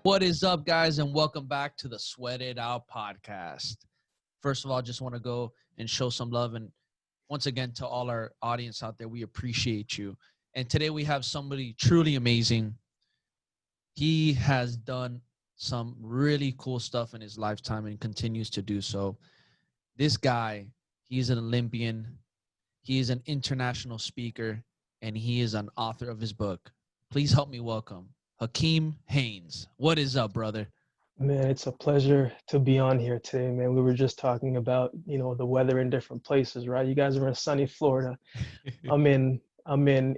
What is up, guys, and welcome back to the Sweat It Out podcast. First of all, I just want to go and show some love. And once again, to all our audience out there, we appreciate you. And today we have somebody truly amazing. He has done some really cool stuff in his lifetime and continues to do so. This guy, he's an Olympian. He is an international speaker, and he is an author of his book. Please help me welcome Akeem Haynes. What is up, brother? Man, it's a pleasure to be on here today, man. We were just talking about, the weather in different places, right? You guys are in sunny Florida. I'm in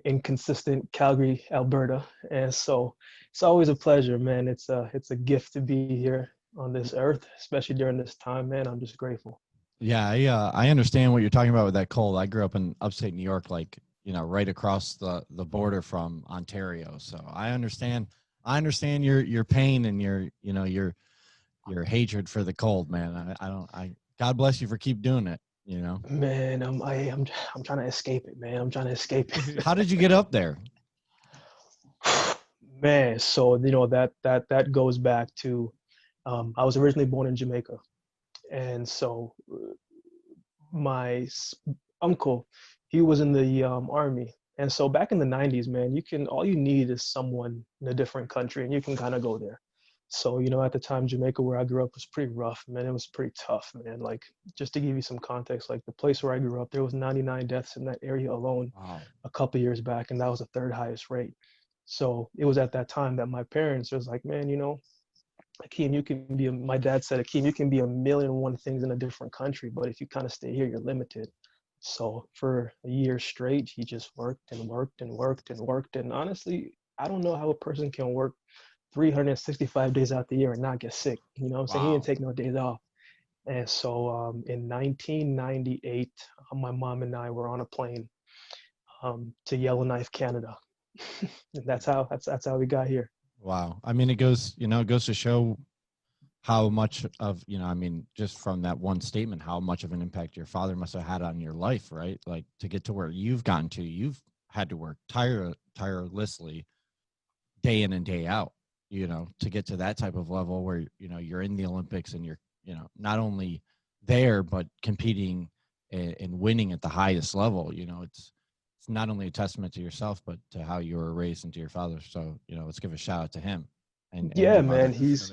inconsistent Calgary, Alberta. And so it's always a pleasure, man. It's a gift to be here on this earth, especially during this time, man. I'm just grateful. Yeah, I understand what you're talking about with that cold. I grew up in upstate New York, right across the border from Ontario. So I understand your pain and your hatred for the cold, man. God bless you for keep doing it, Man, I'm trying to escape it, man. I'm trying to escape it. How did you get up there? Man, so that goes back to I was originally born in Jamaica. And so my uncle, he was in the army. And so back in the 90s, man, all you need is someone in a different country and you can kind of go there. So, at the time, Jamaica, where I grew up, was pretty rough, man. It was pretty tough, man. Like, just to give you some context, like the place where I grew up, there was 99 deaths in that area alone. Wow. A couple of years back, and that was the third highest rate. So it was at that time that my parents was like, man, Akeem, my dad said, Akeem, you can be a million and one things in a different country, but if you kind of stay here, you're limited. So for a year straight, he just worked and worked and worked and worked. And honestly, I don't know how a person can work 365 days out the year and not get sick. You know what I'm saying? He didn't take no days off. And so in 1998, my mom and I were on a plane to Yellowknife, Canada. And that's how we got here. Wow. I mean, it goes to show how much of, just from that one statement, how much of an impact your father must have had on your life, right? Like to get to where you've gotten to, you've had to work tirelessly day in and day out, to get to that type of level where, you're in the Olympics and you're, not only there, but competing and winning at the highest level. It's not only a testament to yourself, but to how you were raised and to your father. So, let's give a shout out to him. And yeah, man, he's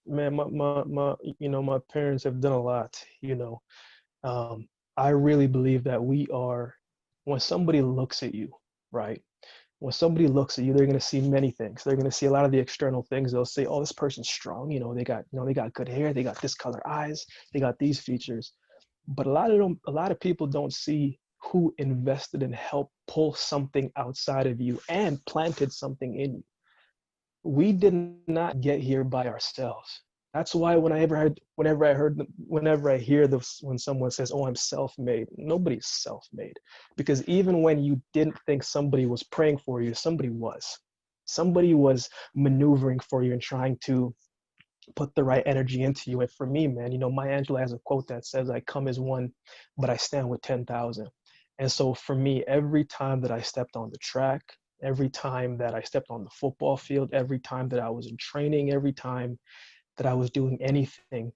man, my parents have done a lot, I really believe that when somebody looks at you, right? When somebody looks at you, they're going to see many things. They're going to see a lot of the external things. They'll say, oh, this person's strong. They got good hair. They got this color eyes. They got these features. But a lot of people don't see who invested and helped pull something outside of you and planted something in you. We did not get here by ourselves. That's why whenever I hear this, when someone says, oh, I'm self-made, nobody's self-made. Because even when you didn't think somebody was praying for you, somebody was maneuvering for you and trying to put the right energy into you. And for me, man, Maya Angelou has a quote that says, I come as one, but I stand with 10,000. And so for me, every time that I stepped on the track, every time that I stepped on the football field, every time that I was in training, every time that I was doing anything,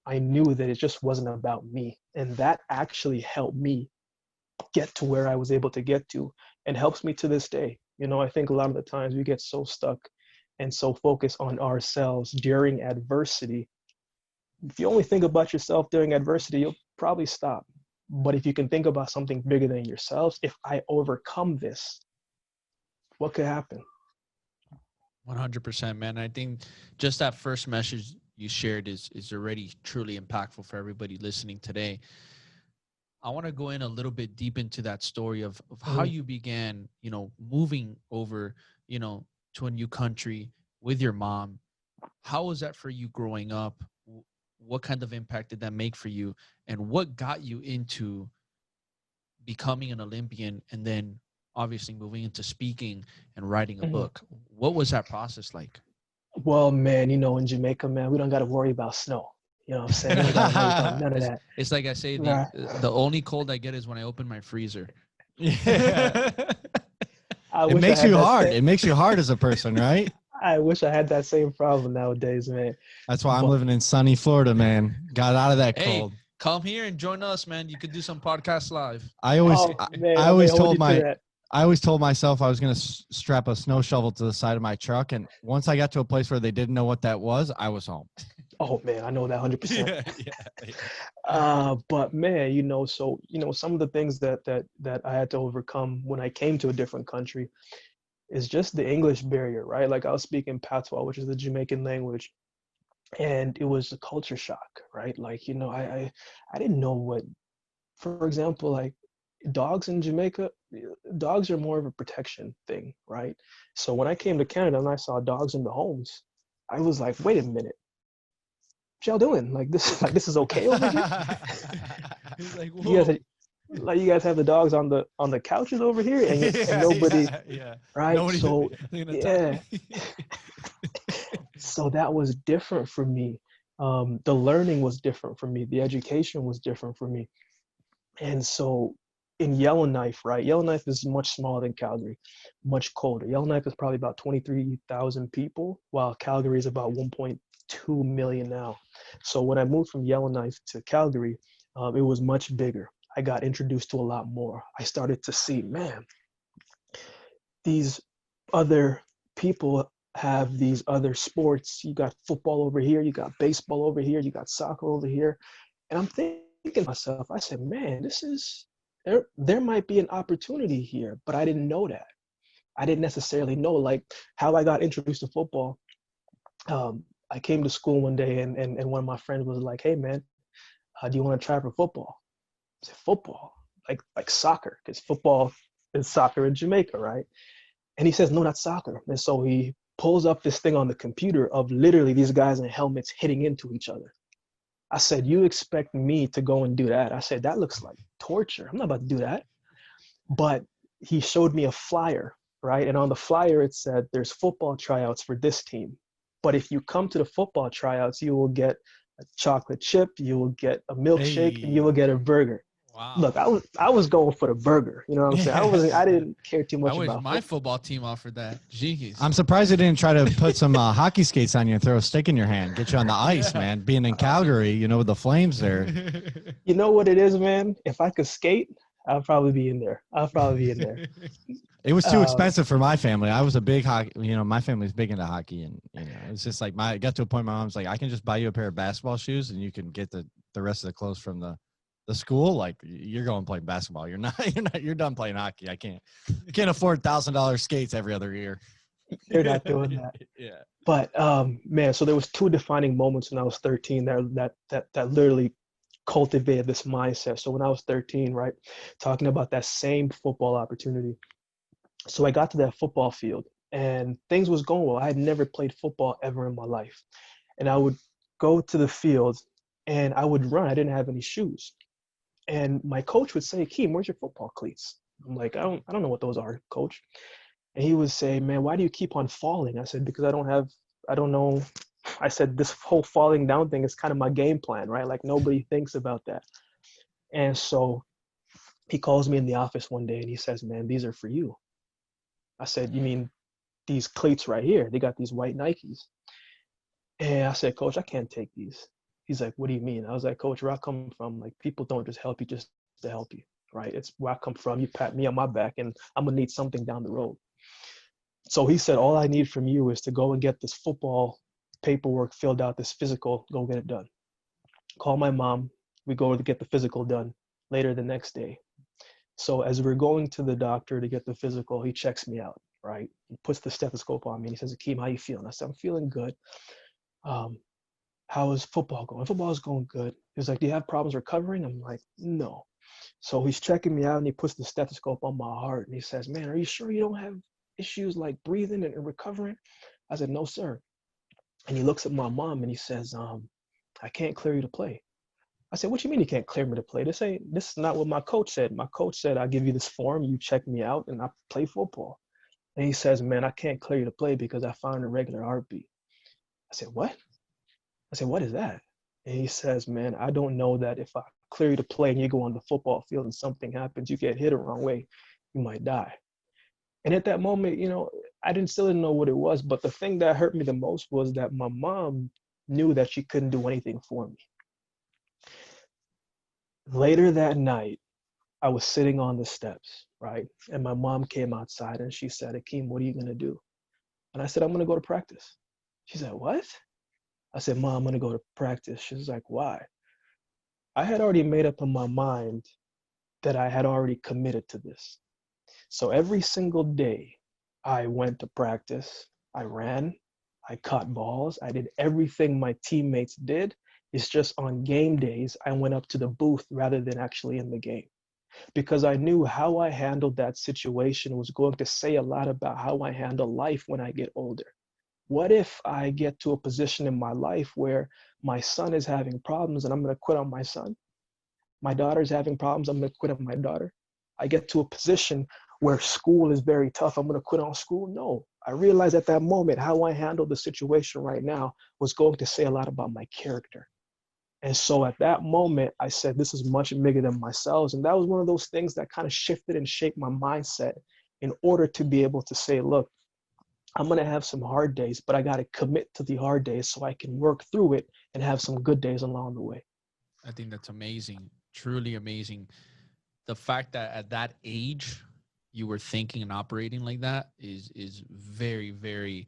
I knew that it just wasn't about me. And that actually helped me get to where I was able to get to and helps me to this day. I think a lot of the times we get so stuck and so focused on ourselves during adversity. If you only think about yourself during adversity, you'll probably stop. But if you can think about something bigger than yourselves, if I overcome this, what could happen? 100%, man. I think just that first message you shared is already truly impactful for everybody listening today. I want to go in a little bit deep into that story of how you began, moving over, to a new country with your mom. How was that for you growing up? What kind of impact did that make for you? And what got you into becoming an Olympian and then obviously moving into speaking and writing a book? What was that process like? Well, man, in Jamaica, man, we don't got to worry about snow. You know what I'm saying? We don't got to worry about none of that. It's like I say, the only cold I get is when I open my freezer. Yeah. It makes you hard. It makes you hard as a person, right? I wish I had that same problem nowadays, man. That's why I'm But living in sunny Florida, man. Got out of that Hey, cold. come here and join us, man. You could do some podcasts live. I always, oh man, I I may always hold told you to my, that. I always told myself I was going to strap a snow shovel to the side of my truck. And once I got to a place where they didn't know what that was, I was home. Oh man, I know that 100%. Yeah. But man, so some of the things that I had to overcome when I came to a different country is just the English barrier, right? Like I was speaking Patois, which is the Jamaican language, and it was a culture shock, right? Like I didn't know what, for example, like dogs in Jamaica, dogs are more of a protection thing, right? So when I came to Canada and I saw dogs in the homes, I was like, wait a minute, what y'all doing? Like this is okay over here? He's like, You guys, whoa. you guys have the dogs on the couches over here, and nobody, Yeah. right? Nobody's So gonna attack yeah, me. so that was different for me. The learning was different for me. The education was different for me. And so in Yellowknife, right? Yellowknife is much smaller than Calgary, much colder. Yellowknife is probably about 23,000 people, while Calgary is about 1.2 million now. So when I moved from Yellowknife to Calgary, it was much bigger. I got introduced to a lot more. I started to see, man, these other people have these other sports. You got football over here, you got baseball over here, you got soccer over here. And I'm thinking to myself, I said, man, there might be an opportunity here, but I didn't know that. I didn't necessarily know like how I got introduced to football. I came to school one day and one of my friends was like, hey man, do you want to try for football? I said, football? Like soccer, because football is soccer in Jamaica, right? And he says, no, not soccer. And so he pulls up this thing on the computer of literally these guys in helmets hitting into each other. I said, you expect me to go and do that? I said, that looks like torture. I'm not about to do that. But he showed me a flyer, right? And on the flyer, it said, there's football tryouts for this team. But if you come to the football tryouts, you will get a chocolate chip, you will get a milkshake, and you will get a burger. Wow. Look, I was going for the burger. You know what I'm saying? I didn't care too I much wish about my football. football team offered that. Jeez. I'm surprised they didn't try to put some hockey skates on you and throw a stick in your hand, get you on the ice, Yeah. man. Being in Calgary, with the flames there. You know what it is, man? If I could skate, I'll probably be in there. I'll probably be in there. It was too Um, expensive for my family. I was a big hockey, my family's big into hockey, and it's just like it got to a point my mom's like, I can just buy you a pair of basketball shoes and you can get the rest of the clothes from the school. Like you're going to play basketball. You're done playing hockey. I can't afford $1,000 skates every other year. you're not doing that. Yeah. But man, so there was two defining moments when I was 13 that literally cultivated this mindset. So when I was 13, right, talking about that same football opportunity. So I got to that football field and things was going well. I had never played football ever in my life. And I would go to the field and I would run. I didn't have any shoes. And my coach would say, Akeem, where's your football cleats? I'm like, I don't know what those are, coach. And he would say, man, why do you keep on falling? I said, because I don't know. I said, this whole falling down thing is kind of my game plan, right? Like nobody thinks about that. And so he calls me in the office one day and he says, man, these are for you. I said, you mean these cleats right here? They got these white Nikes. And I said, coach, I can't take these. He's like, what do you mean? I was like, coach, where I come from, like people don't just help you just to help you, right? It's where I come from. You pat me on my back and I'm gonna need something down the road. So he said, all I need from you is to go and get this football paperwork filled out, this physical, go get it done. Call my mom. We go to get the physical done later the next day. So as we're going to the doctor to get the physical, he checks me out, right? He puts the stethoscope on me and he says, Akeem, how you feeling? I said, I'm feeling good. How is football going? Football is going good. He was like, do you have problems recovering? I'm like, no. So he's checking me out and he puts the stethoscope on my heart and he says, man, are you sure you don't have issues like breathing and recovering? I said, no, sir. And he looks at my mom and he says, I can't clear you to play. I said, what you mean you can't clear me to play? This is not what my coach said. My coach said, I'll give you this form, you check me out, and I play football. And he says, man, I can't clear you to play because I found a regular heartbeat. I said, what? I said, what is that? And he says, man, I don't know that if I clear you to play and you go on the football field and something happens, you get hit the wrong way, you might die. And at that moment, I still didn't know what it was. But the thing that hurt me the most was that my mom knew that she couldn't do anything for me. Later that night, I was sitting on the steps, right? And my mom came outside and she said, Akeem, what are you going to do? And I said, I'm going to go to practice. She said, what? I said, Mom, I'm going to go to practice. She was like, why? I had already made up in my mind that I had already committed to this. So every single day I went to practice, I ran, I caught balls, I did everything my teammates did. It's just on game days, I went up to the booth rather than actually in the game, because I knew how I handled that situation was going to say a lot about how I handle life when I get older. What if I get to a position in my life where my son is having problems and I'm going to quit on my son? My daughter's having problems, I'm going to quit on my daughter. I get to a position where school is very tough, I'm going to quit on school? No. I realized at that moment how I handled the situation right now was going to say a lot about my character. And so at that moment, I said, this is much bigger than myself. And that was one of those things that kind of shifted and shaped my mindset in order to be able to say, look, I'm going to have some hard days, but I got to commit to the hard days so I can work through it and have some good days along the way. I think that's amazing. Truly amazing. The fact that at that age you were thinking and operating like that is very, very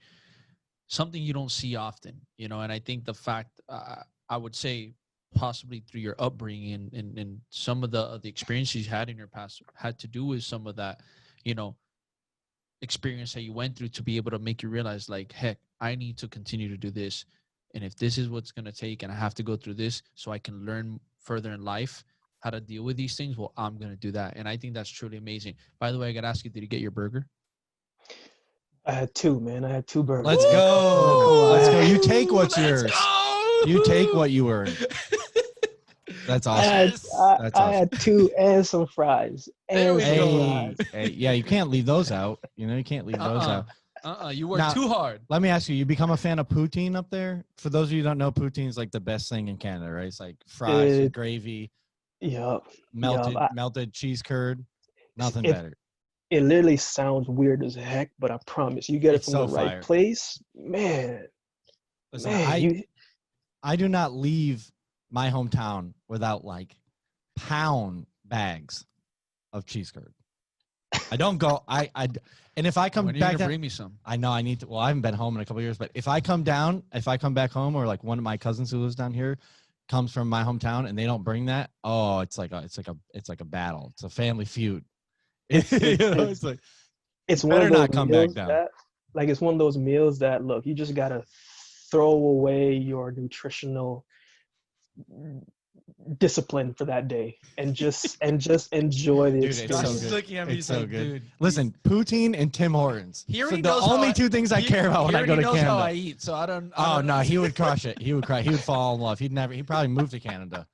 something you don't see often, and I think the fact, I would say possibly through your upbringing and some of the experiences you had in your past had to do with some of that, experience that you went through to be able to make you realize, like, heck, I need to continue to do this. And if this is what's going to take and I have to go through this so I can learn further in life how to deal with these things, well, I'm going to do that. And I think that's truly amazing. By the way, I got to ask you, did you get your burger? I had two, man. I had two burgers. Let's man. go. Let's go. You take what's Let's yours. go! You take what you earned. That's awesome. Yes. That's I awesome. had two and some fries. There we go. Hey, yeah, you can't leave those out. You can't leave those out. You work too hard. Let me ask you, you become a fan of poutine up there? For those of you who don't know, poutine is like the best thing in Canada, right? It's like fries with gravy, melted cheese curd, nothing better. It literally sounds weird as heck, but I promise you get it from the right place, man. Listen, I do not leave my hometown without like pound bags of cheese curd. I don't go. And if I come back, bring me some. I know I need to. Well, I haven't been home in a couple of years, but if I come back home, or like one of my cousins who lives down here comes from my hometown and they don't bring that, oh, it's like a battle. It's a family feud. It's like it's better one of those not come back down. It's one of those meals that, look, you just gotta throw away your nutritional discipline for that day and just enjoy the experience. It's looking at me so good. Dude, listen, poutine and Tim Hortons. Here the only two things I care about when I go to Canada. How I eat, so I don't. Oh no, he would crush it. He would cry. He would fall in love. He'd probably move to Canada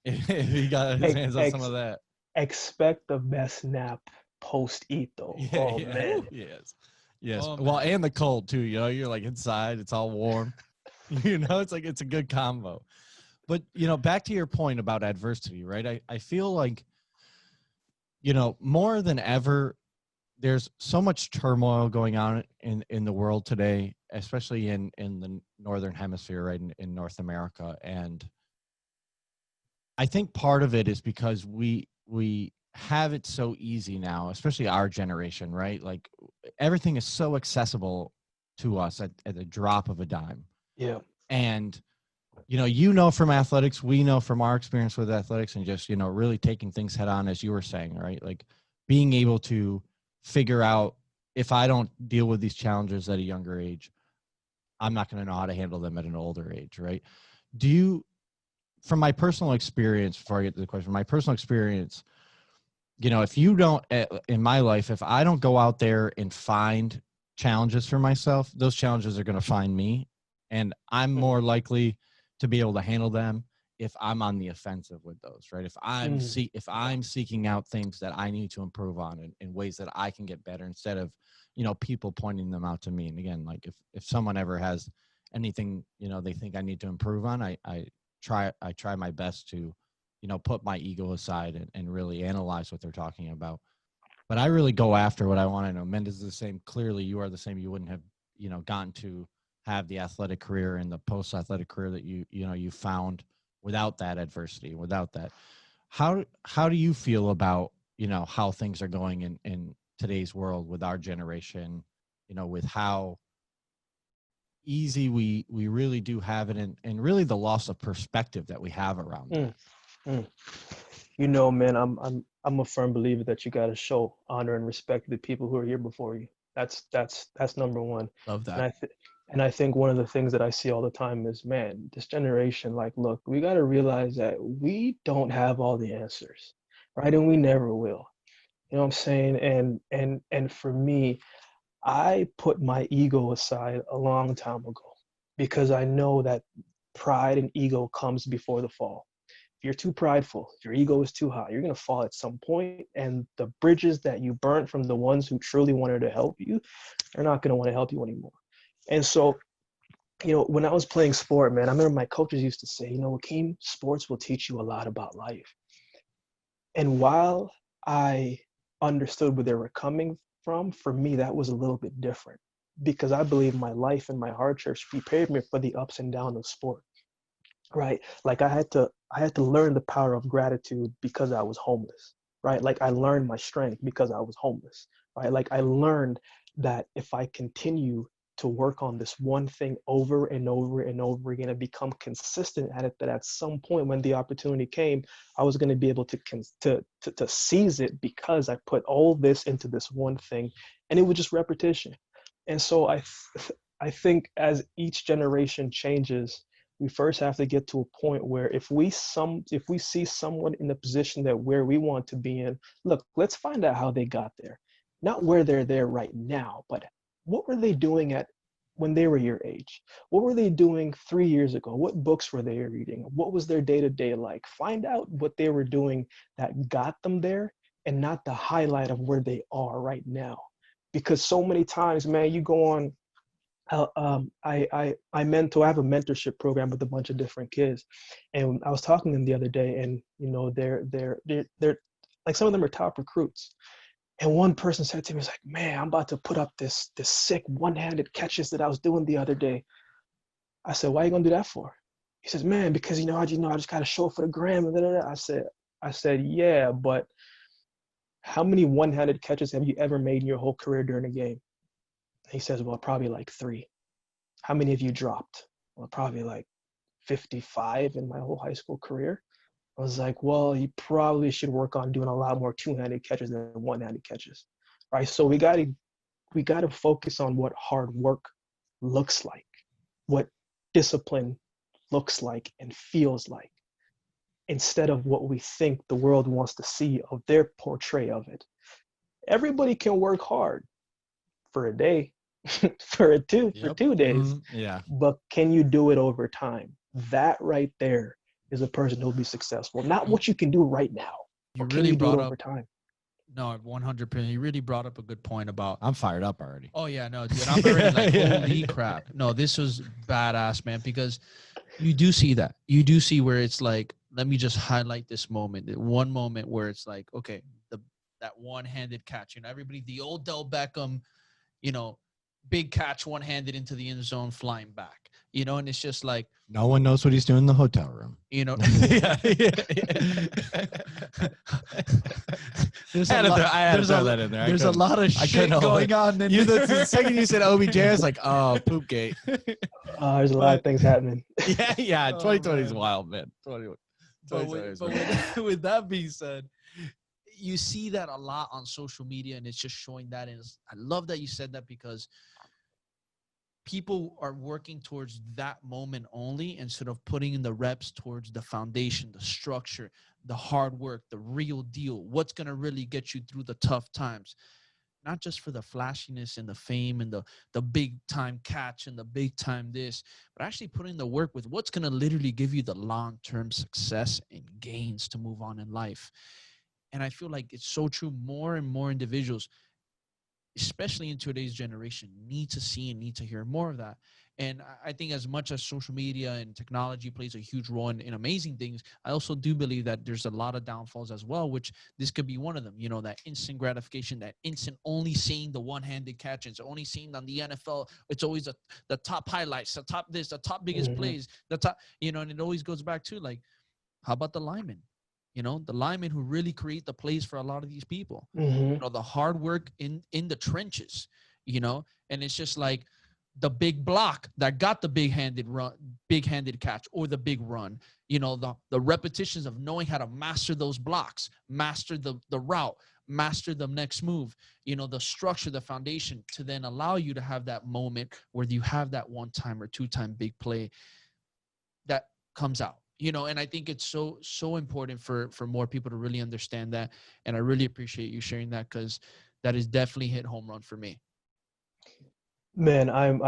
if he got his hands on some of that. Expect the best nap post eat though. Man. Yes. Well, and the cold too. You're like inside. It's all warm. It's like it's a good combo. But, back to your point about adversity, right? I feel like, more than ever, there's so much turmoil going on in the world today, especially in the Northern Hemisphere, right, in North America. And I think part of it is because we have it so easy now, especially our generation, right? Like everything is so accessible to us at the drop of a dime. Yeah. And from athletics, we know from our experience with athletics and just, really taking things head on, as you were saying, right? Like being able to figure out, if I don't deal with these challenges at a younger age, I'm not going to know how to handle them at an older age, right? From my personal experience, before I get to the question, if you don't, in my life, if I don't go out there and find challenges for myself, those challenges are going to find me. And I'm more likely to be able to handle them if I'm on the offensive with those, right? If I'm seeking out things that I need to improve on in ways that I can get better, instead of, people pointing them out to me. And again, like if someone ever has anything, they think I need to improve on, I try my best to, put my ego aside and really analyze what they're talking about. But I really go after what I want to know. Mendes is the same. Clearly, you are the same. You wouldn't have, gotten to have the athletic career and the post-athletic career that you found without that adversity, without that. How do you feel about, how things are going in today's world with our generation, with how easy we really do have it, and really the loss of perspective that we have around that. Mm. Man, I'm a firm believer that you got to show honor and respect to the people who are here before you. That's number one. Love And that. I think one of the things that I see all the time is, man, this generation, like, look, we got to realize that we don't have all the answers, right? And we never will. You know what I'm saying? And for me, I put my ego aside a long time ago because I know that pride and ego comes before the fall. If you're too prideful, if your ego is too high, you're going to fall at some point, and the bridges that you burnt from the ones who truly wanted to help you are not going to want to help you anymore. And so, when I was playing sport, man, I remember my coaches used to say, Akeem, sports will teach you a lot about life. And while I understood where they were coming from, for me, that was a little bit different because I believe my life and my hardships prepared me for the ups and downs of sport, right? Like I had to learn the power of gratitude because I was homeless, right? Like I learned my strength because I was homeless, right? Like I learned that if I continue to work on this one thing over and over and over again and become consistent at it, that at some point when the opportunity came, I was going to be able to seize it because I put all this into this one thing, and it was just repetition. And so I think as each generation changes, we first have to get to a point where if we see someone in the position that where we want to be in, look, let's find out how they got there. Not where they're there right now, but what were they doing at when they were your age? What were they doing 3 years ago? What books were they reading? What was their day-to-day like? Find out what they were doing that got them there, and not the highlight of where they are right now. Because so many times, man, you go on, I have a mentorship program with a bunch of different kids, and I was talking to them the other day, and they're like, some of them are top recruits, and one person said to me, "Was like, man, I'm about to put up this sick one-handed catches that I was doing the other day." I said, "Why are you gonna do that for?" He says, "Man, because I just gotta show it for the gram." And da, da, da. I said, "Yeah, but how many one-handed catches have you ever made in your whole career during a game?" He says, "Well, probably like 3." "How many have you dropped?" "Well, probably like 55 in my whole high school career." I was like, "Well, you probably should work on doing a lot more two-handed catches than one-handed catches." Right? So we gotta focus on what hard work looks like, what discipline looks like and feels like, instead of what we think the world wants to see of their portray of it. Everybody can work hard for a day, for 2 days, Yeah. but can you do it over time? That right there is a person who'll be successful. Not You, what you can do right now, you but can really you do it brought up over time? no 100%. You really brought up a good point about. I'm fired up already. Oh yeah, no, dude, I'm already like, Yeah. holy crap. No, this was badass, man, because you do see that. You do see where it's like, let me just highlight this moment. One moment where it's like, okay, that one-handed catch. Everybody, the old Del Beckham, you know, big catch one-handed into the end zone, flying back. And it's just like, No one knows what he's doing in the hotel room. yeah. There's a lot. I had to There's throw a that in there. there's a lot of shit going on. The second you said OBJ, I was like, oh, poop gate. There's a lot of things happening. Yeah. Oh, 2020 is man. wild, man. But with that being said, you see that a lot on social media, and it's just showing that. And I love that you said that, because people are working towards that moment only, instead of putting in the reps towards the foundation, the structure, the hard work, the real deal, what's going to really get you through the tough times. Not just for the flashiness and the fame and the big time catch and the big time this, but actually putting the work with what's going to literally give you the long-term success and gains to move on in life. And I feel like it's so true. More and more individuals, especially in today's generation, need to see and need to hear more of that. And I think as much as social media and technology plays a huge role in amazing things, I also do believe that there's a lot of downfalls as well, which this could be one of them. You know, that instant gratification, that instant only seeing the one-handed catches, only seeing on the NFL. It's always the top highlights, the top this, the top biggest plays, the top, you know, and it always goes back to like, how about the linemen? You know, the linemen who really create the plays for a lot of these people. You know, the hard work in the trenches, you know, and it's just like the big block that got the big-handed catch or the big run, you know, the repetitions of knowing how to master those blocks, master the route, master the next move, you know, the structure, the foundation to then allow you to have that moment where you have that one-time or two-time big play that comes out. You know, and I think it's so important for more people to really understand that. And I really appreciate you sharing that, because that is definitely hit home run for me. Man, I'm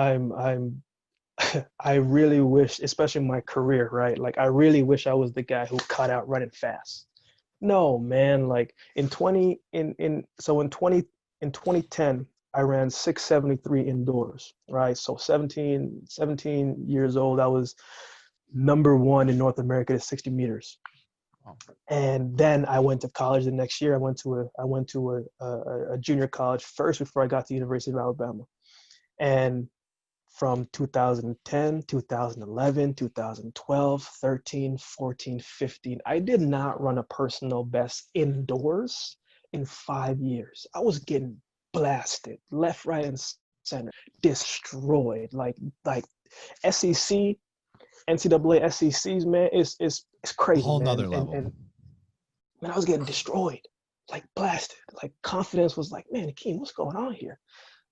I really wish, especially in my career, right? Like I really wish I was the guy who cut out running fast. No, man, like in 2010, I ran 673 indoors, right? So 17 years old, I was number one in North America at 60 meters. Wow. And then I went to college the next year. I went to a junior college first before I got to the University of Alabama. And from 2010, 2011, 2012, 13, 14, 15, I did not run a personal best indoors in 5 years. I was getting blasted left, right, and center, destroyed. Like SEC, NCAA SECs, man, it's crazy, Whole man. nother level. And man, I was getting destroyed, like blasted. Like confidence was like, man, Akeem, what's going on here?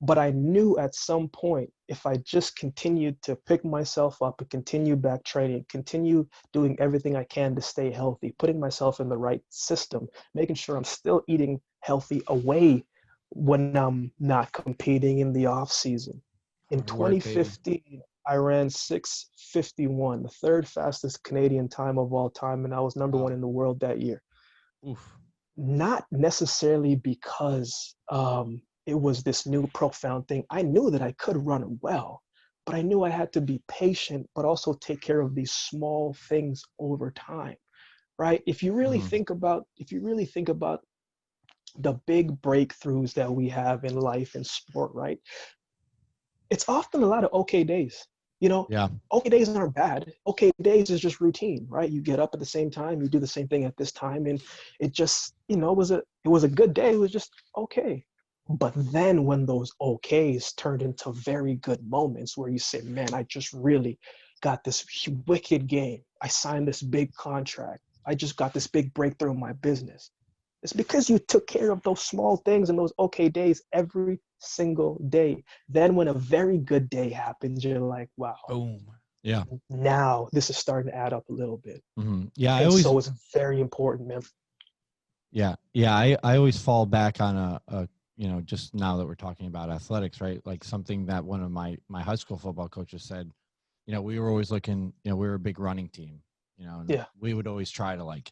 But I knew at some point, if I just continued to pick myself up and continue back training, continue doing everything I can to stay healthy, putting myself in the right system, making sure I'm still eating healthy away when I'm not competing in the off season. In 2015, I ran 6:51, the third fastest Canadian time of all time, and I was number one in the world that year. Oof. Not necessarily because it was this new profound thing. I knew that I could run well, but I knew I had to be patient, but also take care of these small things over time, right? If you really think about the big breakthroughs that we have in life and sport, right? It's often a lot of okay days. You know, Yeah. okay days aren't bad. Okay days is just routine, right? You get up at the same time, you do the same thing at this time, and it just, you know, it was a good day. It was just okay. But then when those okays turned into very good moments where you say, man, I just really got this wicked game. I signed this big contract. I just got this big breakthrough in my business. It's because you took care of those small things and those okay days every single day. Then when a very good day happens, you're like, wow. Boom. Yeah. Now this is starting to add up a little bit. Yeah. So it's very important, man. Yeah. Yeah. I always fall back on a, you know, just now that we're talking about athletics, right? Like something that one of my high school football coaches said, you know, we were always looking, you know, we were a big running team, you know, and yeah, we would always try to like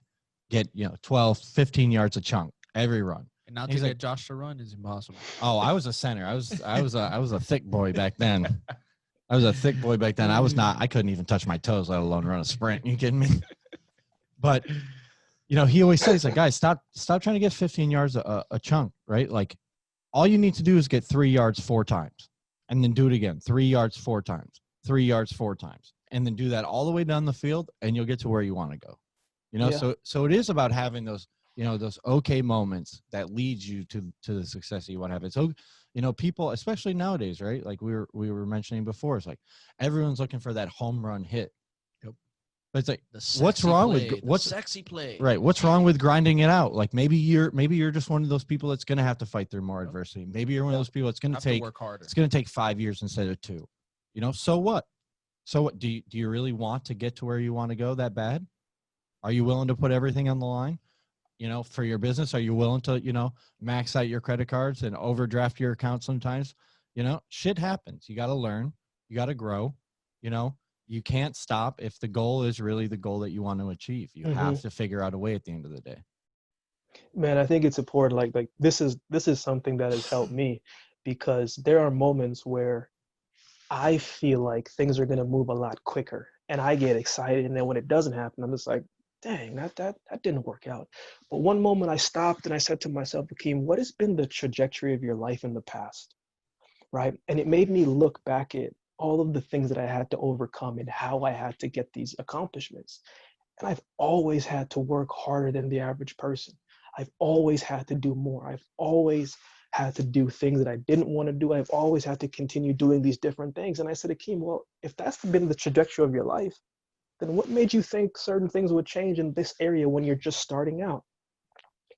get, you know, 12, 15 yards a chunk every run. And now to get Josh to run is impossible. Oh, I was a center. I was a thick boy back then. I was a thick boy back then. I couldn't even touch my toes, let alone run a sprint. You kidding me? But, you know, he always says like, guys, stop trying to get 15 yards a chunk, right? Like all you need to do is get 3 yards 4 times and then do it again. 3 yards 4 times, 3 yards 4 times, and then do that all the way down the field and you'll get to where you want to go. You know, so it is about having those, you know, those okay moments that leads you to the success that you want to have. It's, you know, people, especially nowadays, right? Like we were mentioning before, it's like everyone's looking for that home run hit. Yep. But it's like, what's wrong with what's sexy play? Right. What's wrong with grinding it out? Like maybe you're just one of those people that's going to have to fight through more adversity. Maybe you're one of those people that's going to take, work harder. It's going to take 5 years instead of 2, you know? So what? Do you really want to get to where you want to go that bad? Are you willing to put everything on the line, you know, for your business? Are you willing to, you know, max out your credit cards and overdraft your account sometimes? You know, shit happens. You got to learn. You got to grow. You know, you can't stop if the goal is really the goal that you want to achieve. You have to figure out a way at the end of the day. Man, I think it's important. Like this is something that has helped me because there are moments where I feel like things are going to move a lot quicker, and I get excited. And then when it doesn't happen, I'm just like, dang, that didn't work out. But one moment I stopped and I said to myself, Akeem, what has been the trajectory of your life in the past? Right. And it made me look back at all of the things that I had to overcome and how I had to get these accomplishments. And I've always had to work harder than the average person. I've always had to do more. I've always had to do things that I didn't want to do. I've always had to continue doing these different things. And I said, Akeem, well, if that's been the trajectory of your life, then what made you think certain things would change in this area when you're just starting out?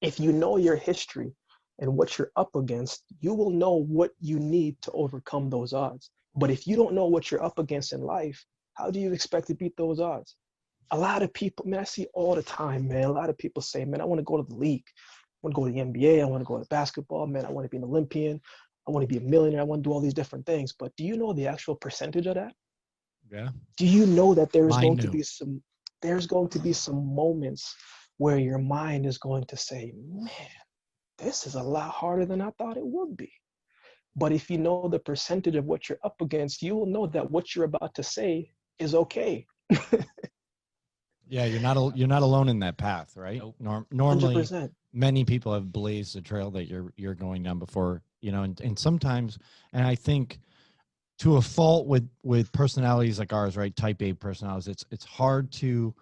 If you know your history and what you're up against, you will know what you need to overcome those odds. But if you don't know what you're up against in life, how do you expect to beat those odds? A lot of people, man, I see all the time, man, a lot of people say, man, I want to go to the league. I want to go to the NBA. I want to go to basketball, man. I want to be an Olympian. I want to be a millionaire. I want to do all these different things. But do you know the actual percentage of that? Yeah. Do you know that there's Mine going to knew. be some moments where your mind is going to say, man, this is a lot harder than I thought it would be. But if you know the percentage of what you're up against, you will know that what you're about to say is okay. Yeah, you're not alone in that path, right? Nope. Normally 100%. many people have blazed the trail that you're going down before, and sometimes, and I think to a fault with personalities like ours, right? Type A personalities, it's hard to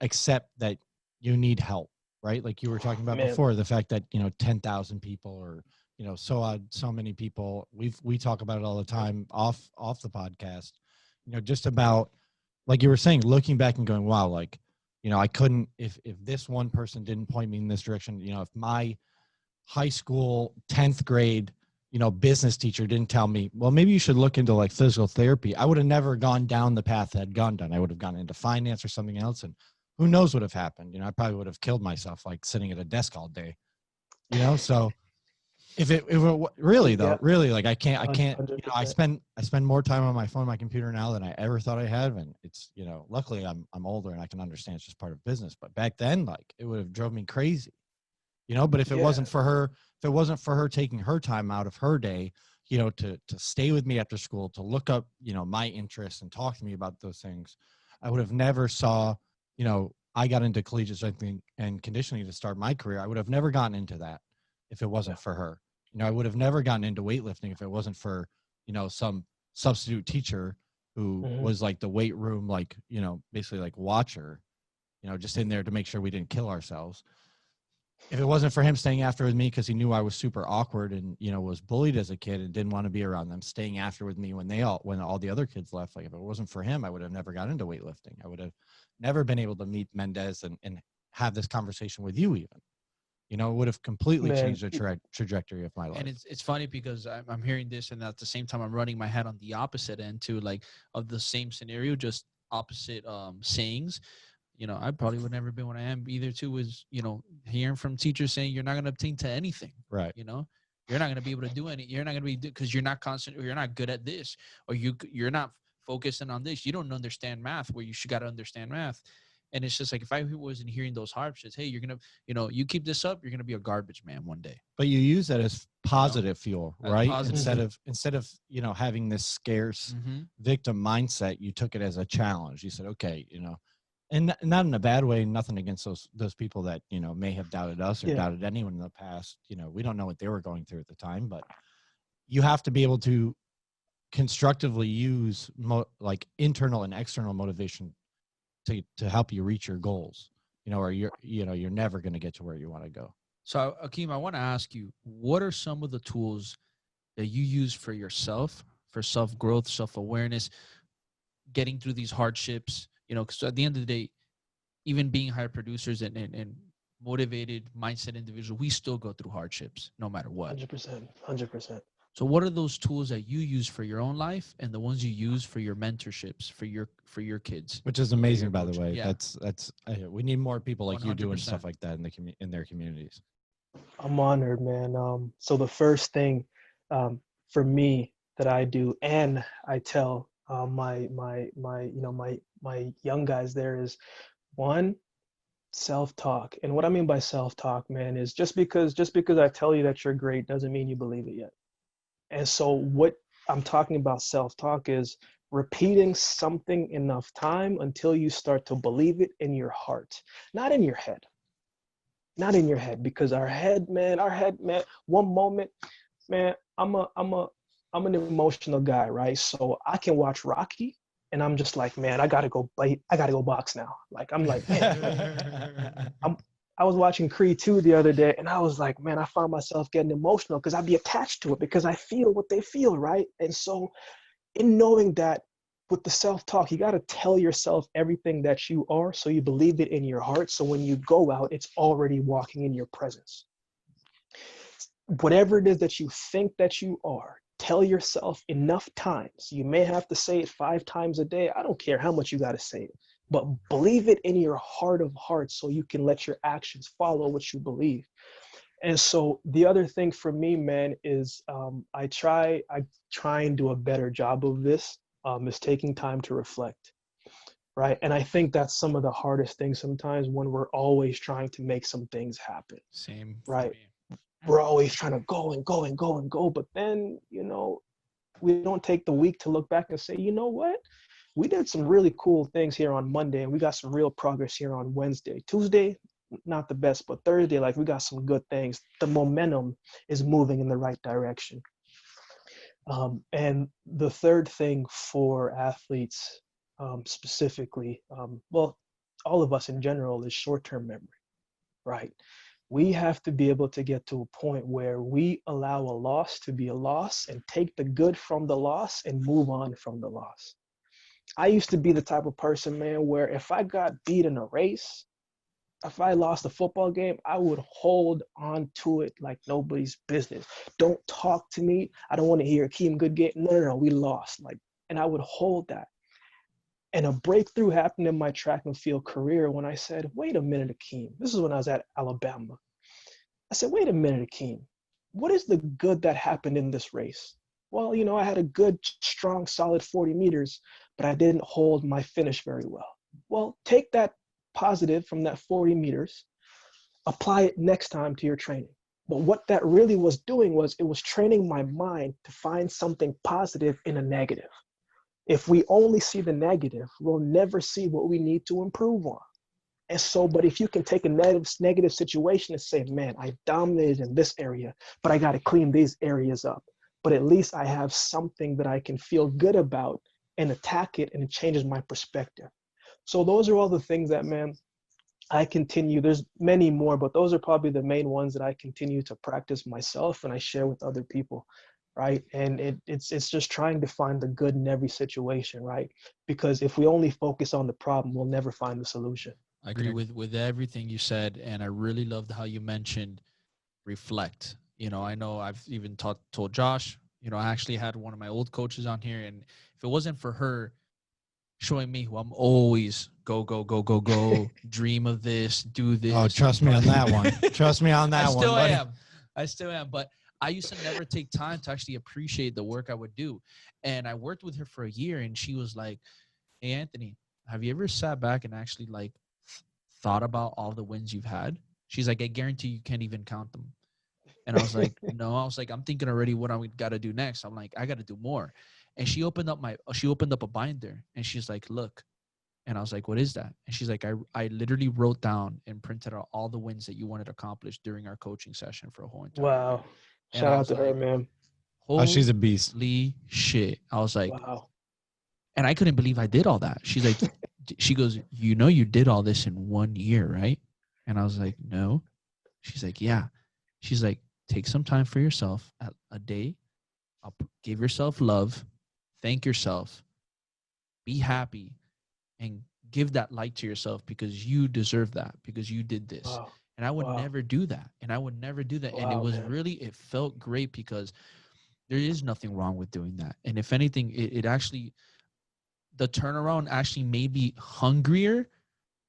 accept that you need help, right? Like you were talking about Man, before, the fact that 10,000 people or so many people, we talk about it all the time off the podcast, just about, like you were saying, looking back and going, wow, like, I couldn't, if this one person didn't point me in this direction, if my high school 10th grade business teacher didn't tell me, well, maybe you should look into like physical therapy, I would have never gone down the path that I'd gone down. I would have gone into finance or something else, and who knows what would have happened. I probably would have killed myself, like sitting at a desk all day, so if it really though, yeah, really, like I can't, I 100%. spend more time on my phone, my computer now than I ever thought I had. And it's, luckily I'm older and I can understand it's just part of business, but back then, like, it would have drove me crazy, but if it Yeah, wasn't for her taking her time out of her day, to stay with me after school, to look up, my interests and talk to me about those things, I would have never saw, I got into collegiate strength and conditioning to start my career. I would have never gotten into that if it wasn't for her. I would have never gotten into weightlifting if it wasn't for, some substitute teacher who mhm. was like the weight room, like, basically like watcher, just in there to make sure we didn't kill ourselves. If it wasn't for him staying after with me because he knew I was super awkward and, was bullied as a kid and didn't want to be around them, staying after with me when all the other kids left, like if it wasn't for him, I would have never got into weightlifting. I would have never been able to meet Mendez and have this conversation with you even. It would have completely Man, changed the trajectory of my life. And it's funny because I'm hearing this, and at the same time I'm running my head on the opposite end too, like of the same scenario, just opposite sayings. I probably would never be what I am either too, is, hearing from teachers saying you're not going to obtain to anything. Right. You're not going to be able to do any, you're not going to be, because you're not constant, or you're not good at this, or you're not focusing on this. You don't understand math where you should got to understand math. And it's just like, if I wasn't hearing those hardships, hey, you're going to, you keep this up, you're going to be a garbage man one day. But you use that as positive fuel, As right? positive. Instead of, having this scarce victim mindset, you took it as a challenge. You said, okay, and not in a bad way, nothing against those people that, may have doubted us or yeah, doubted anyone in the past. We don't know what they were going through at the time, but you have to be able to constructively use like internal and external motivation to help you reach your goals, or you're never going to get to where you want to go. So Akeem, I want to ask you, what are some of the tools that you use for yourself, for self-growth, self-awareness, getting through these hardships? Because at the end of the day, even being high producers and motivated mindset individuals, we still go through hardships no matter what. 100%. 100%. So what are those tools that you use for your own life and the ones you use for your mentorships, for your kids? Which is amazing, by the way. Yeah. That's we need more people like 100%. You doing stuff like that in their communities. I'm honored, man. So the first thing for me that I do, and I tell my young guys there, is one, self-talk. And what I mean by self-talk, man, is just because I tell you that you're great doesn't mean you believe it yet. And so what I'm talking about self-talk is repeating something enough time until you start to believe it in your heart, not in your head. Not in your head, because our head, man, one moment, man, I'm an emotional guy, right? So I can watch Rocky and I'm just like, man, I gotta go box now. Like, I'm like, man, I was watching Creed 2 the other day and I was like, man, I found myself getting emotional because I'd be attached to it because I feel what they feel, right? And so in knowing that, with the self-talk, you got to tell yourself everything that you are so you believe it in your heart. So when you go out, it's already walking in your presence. Whatever it is that you think that you are, tell yourself enough times. You may have to say it 5 times a day. I don't care how much you got to say it, but believe it in your heart of hearts so you can let your actions follow what you believe. And so the other thing for me, man, is I try and do a better job of this, is taking time to reflect, right? And I think that's some of the hardest things sometimes when we're always trying to make some things happen, Same for right? me. We're always trying to go and go and go and go, but then, we don't take the week to look back and say, you know what? We did some really cool things here on Monday and we got some real progress here on Wednesday. Tuesday, not the best, but Thursday, like we got some good things. The momentum is moving in the right direction. And the third thing for athletes, specifically, well, all of us in general, is short-term memory, right? We have to be able to get to a point where we allow a loss to be a loss and take the good from the loss and move on from the loss. I used to be the type of person, man, where if I got beat in a race, if I lost a football game, I would hold on to it like nobody's business. Don't talk to me. I don't want to hear Akeem, good game. No, we lost. Like, and I would hold that. And a breakthrough happened in my track and field career when I said, wait a minute, Akeem. This is when I was at Alabama. I said, wait a minute, Akeem. What is the good that happened in this race? Well, I had a good, strong, solid 40 meters, but I didn't hold my finish very well. Well, take that positive from that 40 meters, apply it next time to your training. But what that really was doing was it was training my mind to find something positive in a negative. If we only see the negative, we'll never see what we need to improve on. And so, but if you can take a negative situation and say, man, I dominated in this area, but I got to clean these areas up. But at least I have something that I can feel good about and attack it, and it changes my perspective. So those are all the things that, man, I continue. There's many more, but those are probably the main ones that I continue to practice myself and I share with other people, right? And it's just trying to find the good in every situation, right? Because if we only focus on the problem, we'll never find the solution. I agree with everything you said, and I really loved how you mentioned reflect. I know I've even told Josh. I actually had one of my old coaches on here, and if it wasn't for her showing me who I'm always go, dream of this, do this. Oh, trust me on that one. Trust me on that one, buddy. I still am. But I used to never take time to actually appreciate the work I would do. And I worked with her for a year, and she was like, hey, Anthony, have you ever sat back and actually thought about all the wins you've had? She's like, I guarantee you can't even count them. And I was like, no. I was like, I'm thinking already what I got to do next. I'm like, I got to do more. And she opened up a binder, and she's like, look. And I was like, what is that? And she's like, I literally wrote down and printed out all the wins that you wanted to accomplish during our coaching session for a whole entire Wow. year. And Shout I out was to her, like, man. Oh, she's a beast. Holy shit. I was like, Wow. and I couldn't believe I did all that. She's like, she goes, you did all this in 1 year, right? And I was like, no. She's like, yeah. She's like, take some time for yourself a day. Give yourself love. Thank yourself. Be happy. And give that light to yourself because you deserve that, because you did this. Wow. And I would Wow. never do that. And Wow, it was man. really, it felt great because there is nothing wrong with doing that. And if anything, it actually, the turnaround actually made me hungrier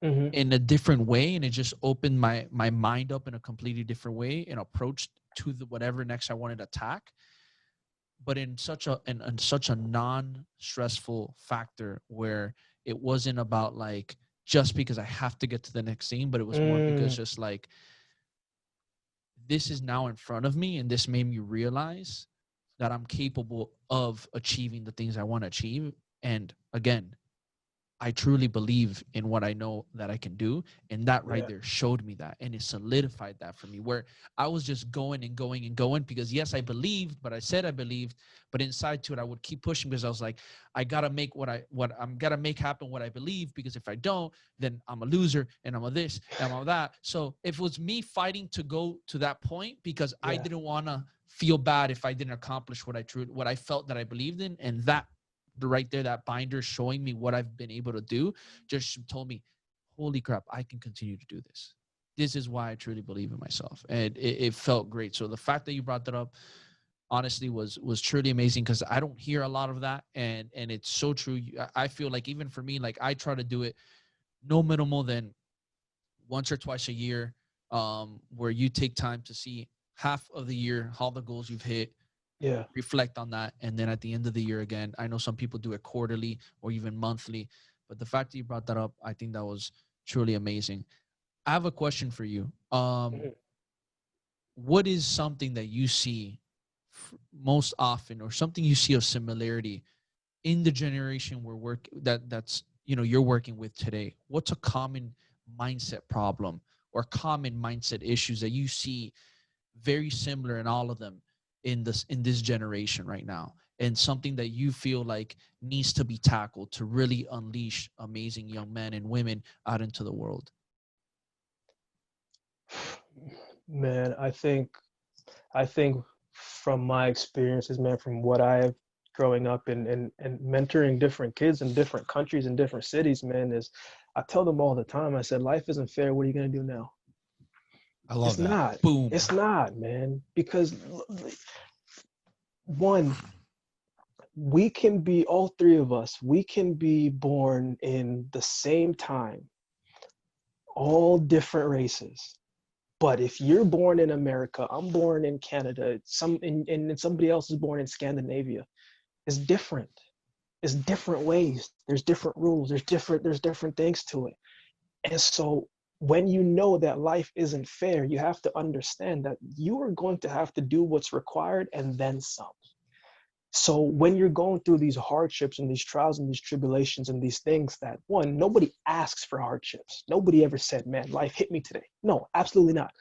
Mm-hmm. in a different way. And it just opened my mind up in a completely different way and approached to whatever next I wanted to attack. But in such a non-stressful factor where it wasn't about like just because I have to get to the next scene, but it was more because just like this is now in front of me, and this made me realize that I'm capable of achieving the things I want to achieve. And again, I truly believe in what I know that I can do. And that right there showed me that. And it solidified that for me, where I was just going and going and going because yes, I believed, but I said I believed, but inside to it, I would keep pushing because I was like, I got to make I'm got to make happen what I believe, because if I don't, then I'm a loser and I'm a this and I'm a that. So if it was me fighting to go to that point, because I didn't want to feel bad if I didn't accomplish what I felt that I believed in, and that right there, that binder showing me what I've been able to do just told me, holy crap, I can continue to do this. This is why I truly believe in myself. And it felt great. So the fact that you brought that up, honestly, was truly amazing, because I don't hear a lot of that. And it's so true. I feel like even for me, like I try to do it no minimal than once or twice a year, where you take time to see half of the year, how the goals you've hit, reflect on that, and then at the end of the year again. I know some people do it quarterly or even monthly, but the fact that you brought that up, I think that was truly amazing. I have a question for you. What is something that you see most often, or something you see of similarity in the generation that's you're working with today? What's a common mindset problem or common mindset issues that you see very similar in all of them in this generation right now, and something that you feel like needs to be tackled to really unleash amazing young men and women out into the world? Man, I think from my experiences, man, from what I've growing up and mentoring different kids in different countries and different cities, man, is I tell them all the time, I said, life isn't fair. What are you going to do now? I love It's that. not. Boom. It's not, man. Because one, we can be, all three of us, we can be born in the same time, all different races. But if you're born in America, I'm born in Canada, and somebody else is born in Scandinavia, it's different. It's different ways. There's different rules. There's different things to it. And so when you know that life isn't fair, you have to understand that you are going to have to do what's required and then some. So when you're going through these hardships and these trials and these tribulations and these things that, one, nobody asks for hardships. Nobody ever said, man, life hit me today. No, absolutely not.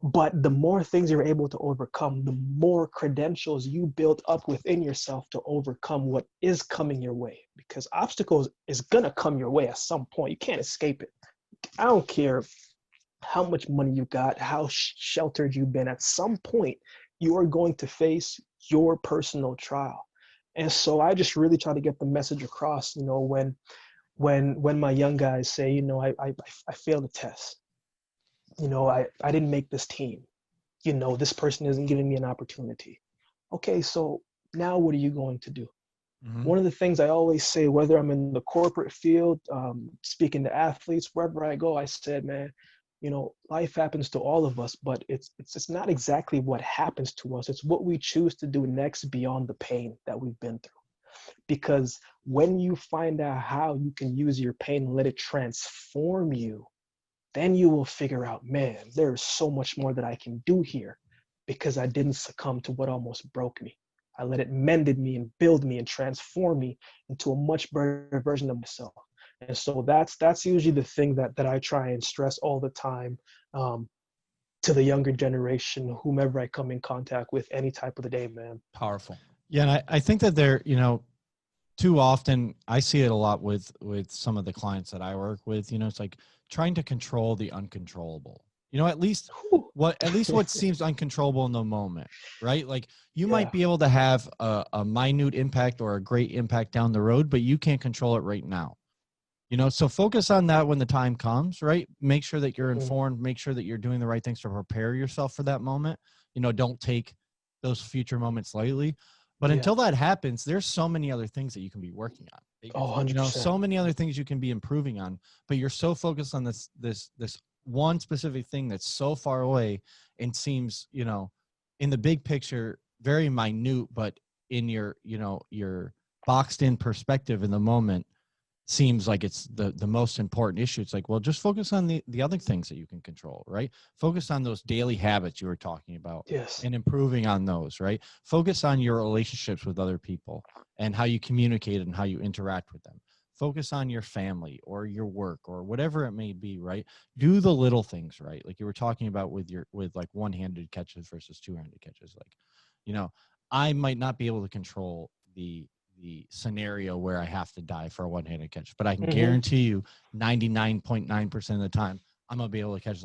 But the more things you're able to overcome, the more credentials you build up within yourself to overcome what is coming your way. Because obstacles is going to come your way at some point. You can't escape it. I don't care how much money you got, how sheltered you've been. At some point, you are going to face your personal trial. And so I just really try to get the message across, when my young guys say, I failed the test. I didn't make this team. This person isn't giving me an opportunity. Okay, so now what are you going to do? Mm-hmm. One of the things I always say, whether I'm in the corporate field, speaking to athletes, wherever I go, I said, man, life happens to all of us, but it's not exactly what happens to us. It's what we choose to do next beyond the pain that we've been through. Because when you find out how you can use your pain and let it transform you, then you will figure out, man, there's so much more that I can do here, because I didn't succumb to what almost broke me. I let it mended me and build me and transform me into a much better version of myself. And so that's usually the thing that I try and stress all the time, to the younger generation, whomever I come in contact with any type of the day, man. Powerful. Yeah. And I think that they're, too often I see it a lot with some of the clients that I work with, it's like trying to control the uncontrollable, at least what seems uncontrollable in the moment, right? Like you might be able to have a minute impact or a great impact down the road, but you can't control it right now. So focus on that when the time comes, right? Make sure that you're informed, make sure that you're doing the right things to prepare yourself for that moment. Don't take those future moments lightly. But until that happens, there's so many other things that you can be working on. Oh, 100%. So many other things you can be improving on, but you're so focused on this one specific thing that's so far away and seems, in the big picture, very minute, but in your boxed in perspective in the moment, seems like it's the most important issue. It's like, well, just focus on the other things that you can control, right? Focus on those daily habits you were talking about Yes. and improving on those, right? Focus on your relationships with other people and how you communicate and how you interact with them. Focus on your family or your work or whatever it may be, right? Do the little things, right? Like you were talking about with like one-handed catches versus two-handed catches. Like, I might not be able to control the scenario where I have to dive for a one-handed catch, but I can guarantee you 99.9% of the time, I'm going to be able to catch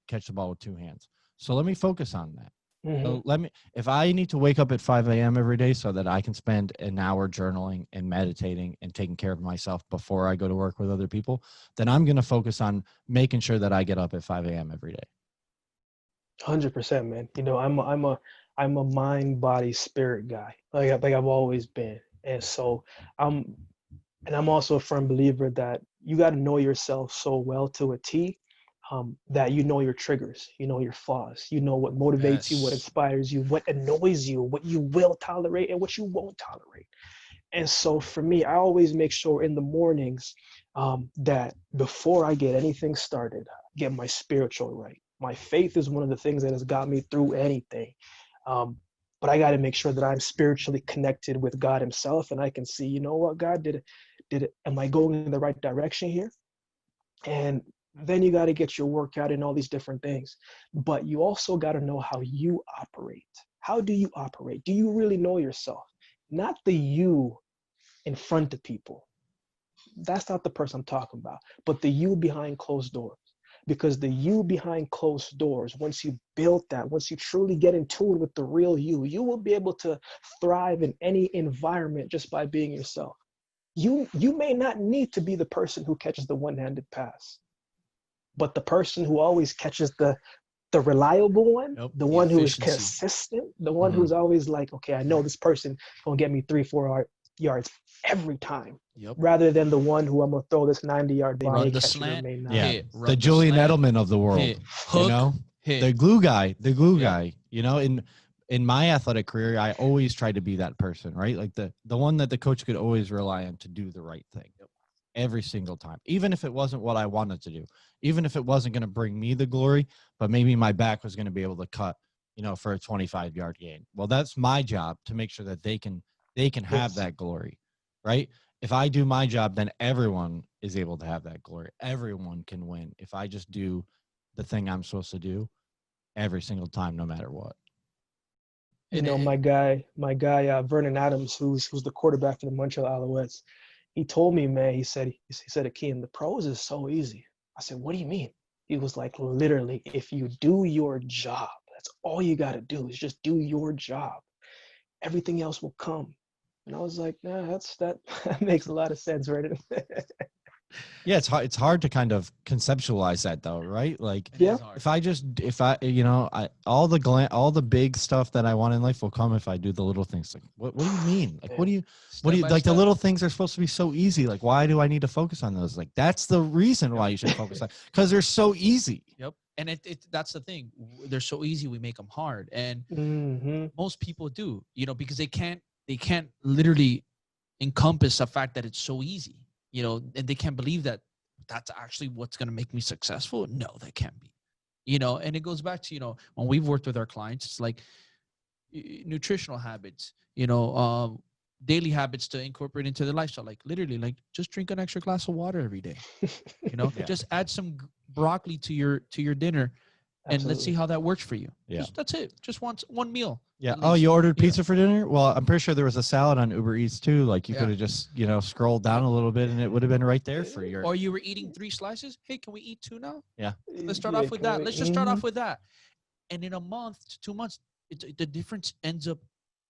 catch the ball with two hands. So let me focus on that. So if I need to wake up at 5 a.m. every day so that I can spend an hour journaling and meditating and taking care of myself before I go to work with other people, then I'm going to focus on making sure that I get up at 5 a.m. every day. 100%, man. I'm a mind, body, spirit guy. Like I've always been. And so I'm also a firm believer that you got to know yourself so well to a T, that you know your triggers, you know your flaws, you know what motivates you, what Yes. inspires you, what annoys you, what you will tolerate and what you won't tolerate. And so for me, I always make sure in the mornings, that before I get anything started, get my spiritual right. My faith is one of the things that has got me through anything. But I got to make sure that I'm spiritually connected with God Himself, and I can see, you know what, God am I going in the right direction here? And then you got to get your workout and all these different things. But you also got to know how you operate. How do you operate? Do you really know yourself? Not the you in front of people. That's not the person I'm talking about, but the you behind closed doors. Because the you behind closed doors, once you build that, once you truly get in tune with the real you will be able to thrive in any environment just by being yourself. You may not need to be the person who catches the one-handed pass, but the person who always catches the reliable one, the The one who is efficiency. consistent, the one who's always like, okay, I know this person gonna get me 3-4 yards every time, rather than the one who I'm gonna throw this 90-yard bomb. Run the catch it or slant. may not. Yeah, Hit. the Julian Edelman of the world, Hit. Hook. Hit. the glue guy, in my athletic career, I always tried to be that person, right? Like the one that the coach could always rely on to do the right thing every single time, even if it wasn't what I wanted to do, even if it wasn't going to bring me the glory, but maybe my back was going to be able to cut, for a 25-yard gain. Well, that's my job to make sure that they can have that glory, right? If I do my job, then everyone is able to have that glory. Everyone can win if I just do the thing I'm supposed to do every single time, no matter what. My guy, Vernon Adams, who's the quarterback for the Montreal Alouettes, he told me, man, he said, Akeem, the pros is so easy. I said, what do you mean? He was like, literally, if you do your job, that's all you got to do is just do your job. Everything else will come. And I was like, nah, that makes a lot of sense, right? Yeah, it's hard to kind of conceptualize that though, right? Like, Yeah. all the big stuff that I want in life will come if I do the little things. Like, what do you mean? Like, what do you like? The little things are supposed to be so easy. Like, why do I need to focus on those? Like, that's the reason why you should focus on, because they're so easy. Yep. And that's the thing. They're so easy, we make them hard. And most people do, because they can't literally encompass the fact that it's so easy. And they can't believe that that's actually what's going to make me successful. No, that can't be, and it goes back to, when we've worked with our clients, it's like nutritional habits, daily habits to incorporate into their lifestyle. Like literally, like just drink an extra glass of water every day, just add some broccoli to your dinner. And let's see how that works for you. Yeah. That's it. Just one meal. Yeah. Oh, you ordered pizza for dinner? Well, I'm pretty sure there was a salad on Uber Eats too. Like you could have just, scrolled down a little bit and it would have been right there for you. Or you were eating 3 slices. Hey, can we eat 2 now? Yeah. Let's start off with that. Let's just start off with that. And in a month to 2 months, the difference ends up